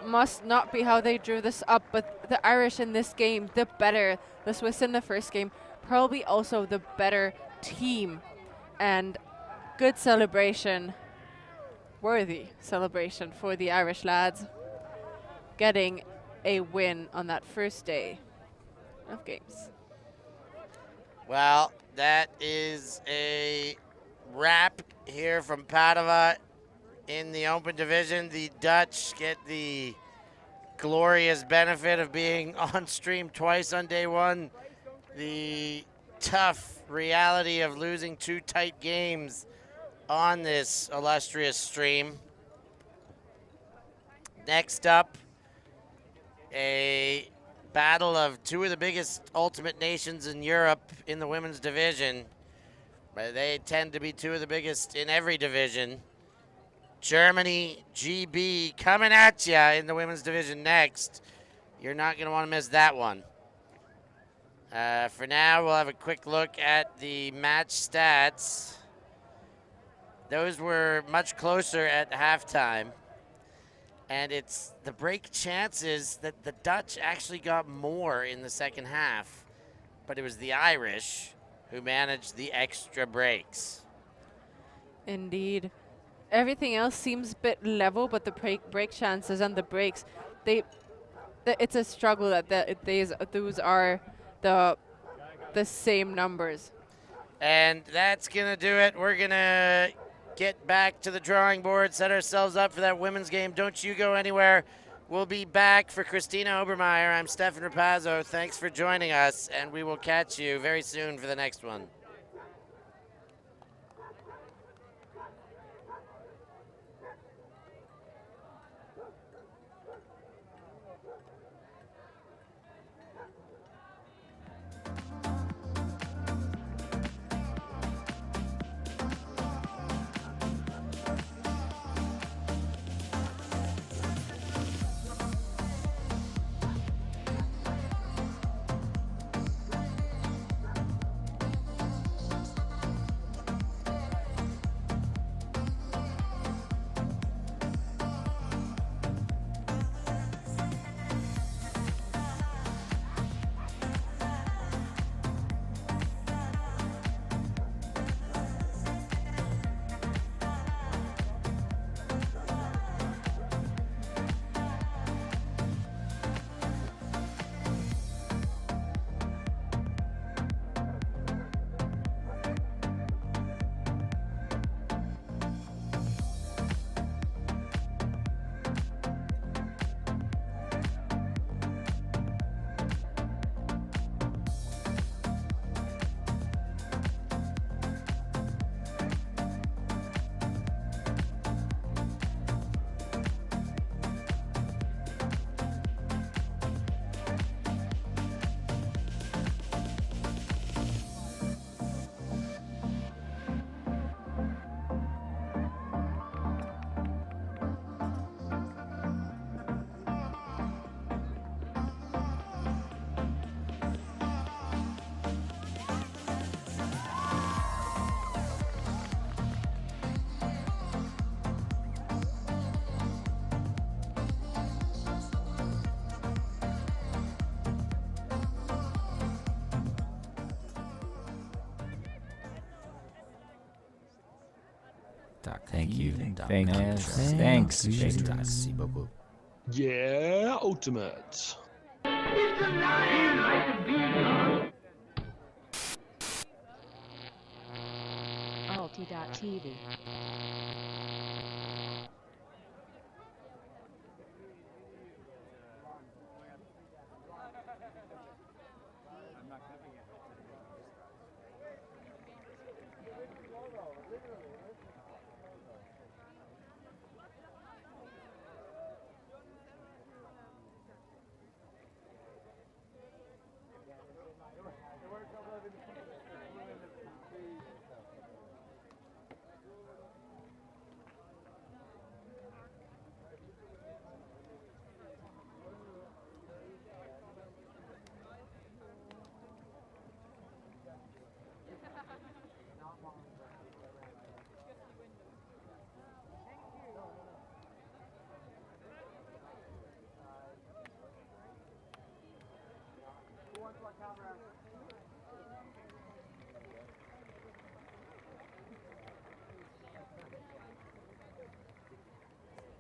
Must not be how they drew this up, but the Irish in this game, the better. The Swiss in the first game, probably also the better team. And good celebration, worthy celebration for the Irish lads, getting a win on that first day of games. Well, that is a wrap here from Padova in the open division. The Dutch get the glorious benefit of being on stream twice on day one. The tough reality of losing 2 tight games on this illustrious stream. Next up, a battle of 2 of the biggest ultimate nations in Europe in the women's division. But they tend to be 2 of the biggest in every division. Germany, GB, coming at you in the women's division next. You're not going to want to miss that one. For now, we'll have a quick look at the match stats. Those were much closer at halftime. And it's the break chances that the Dutch actually got more in the second half. But it was the Irish who managed the extra breaks. Indeed. Everything else seems a bit level, but the break chances and the breaks, it's a struggle that those are the same numbers. And that's going to do it. We're going to get back to the drawing board, set ourselves up for that women's game. Don't you go anywhere. We'll be back for Christina Obermeyer. I'm Stefan Rapazzo. Thanks for joining us, and we will catch you very soon for the next one. Thank you. Thanks. Merci beaucoup. Yeah, ultimate. ULTI.TV. Camera.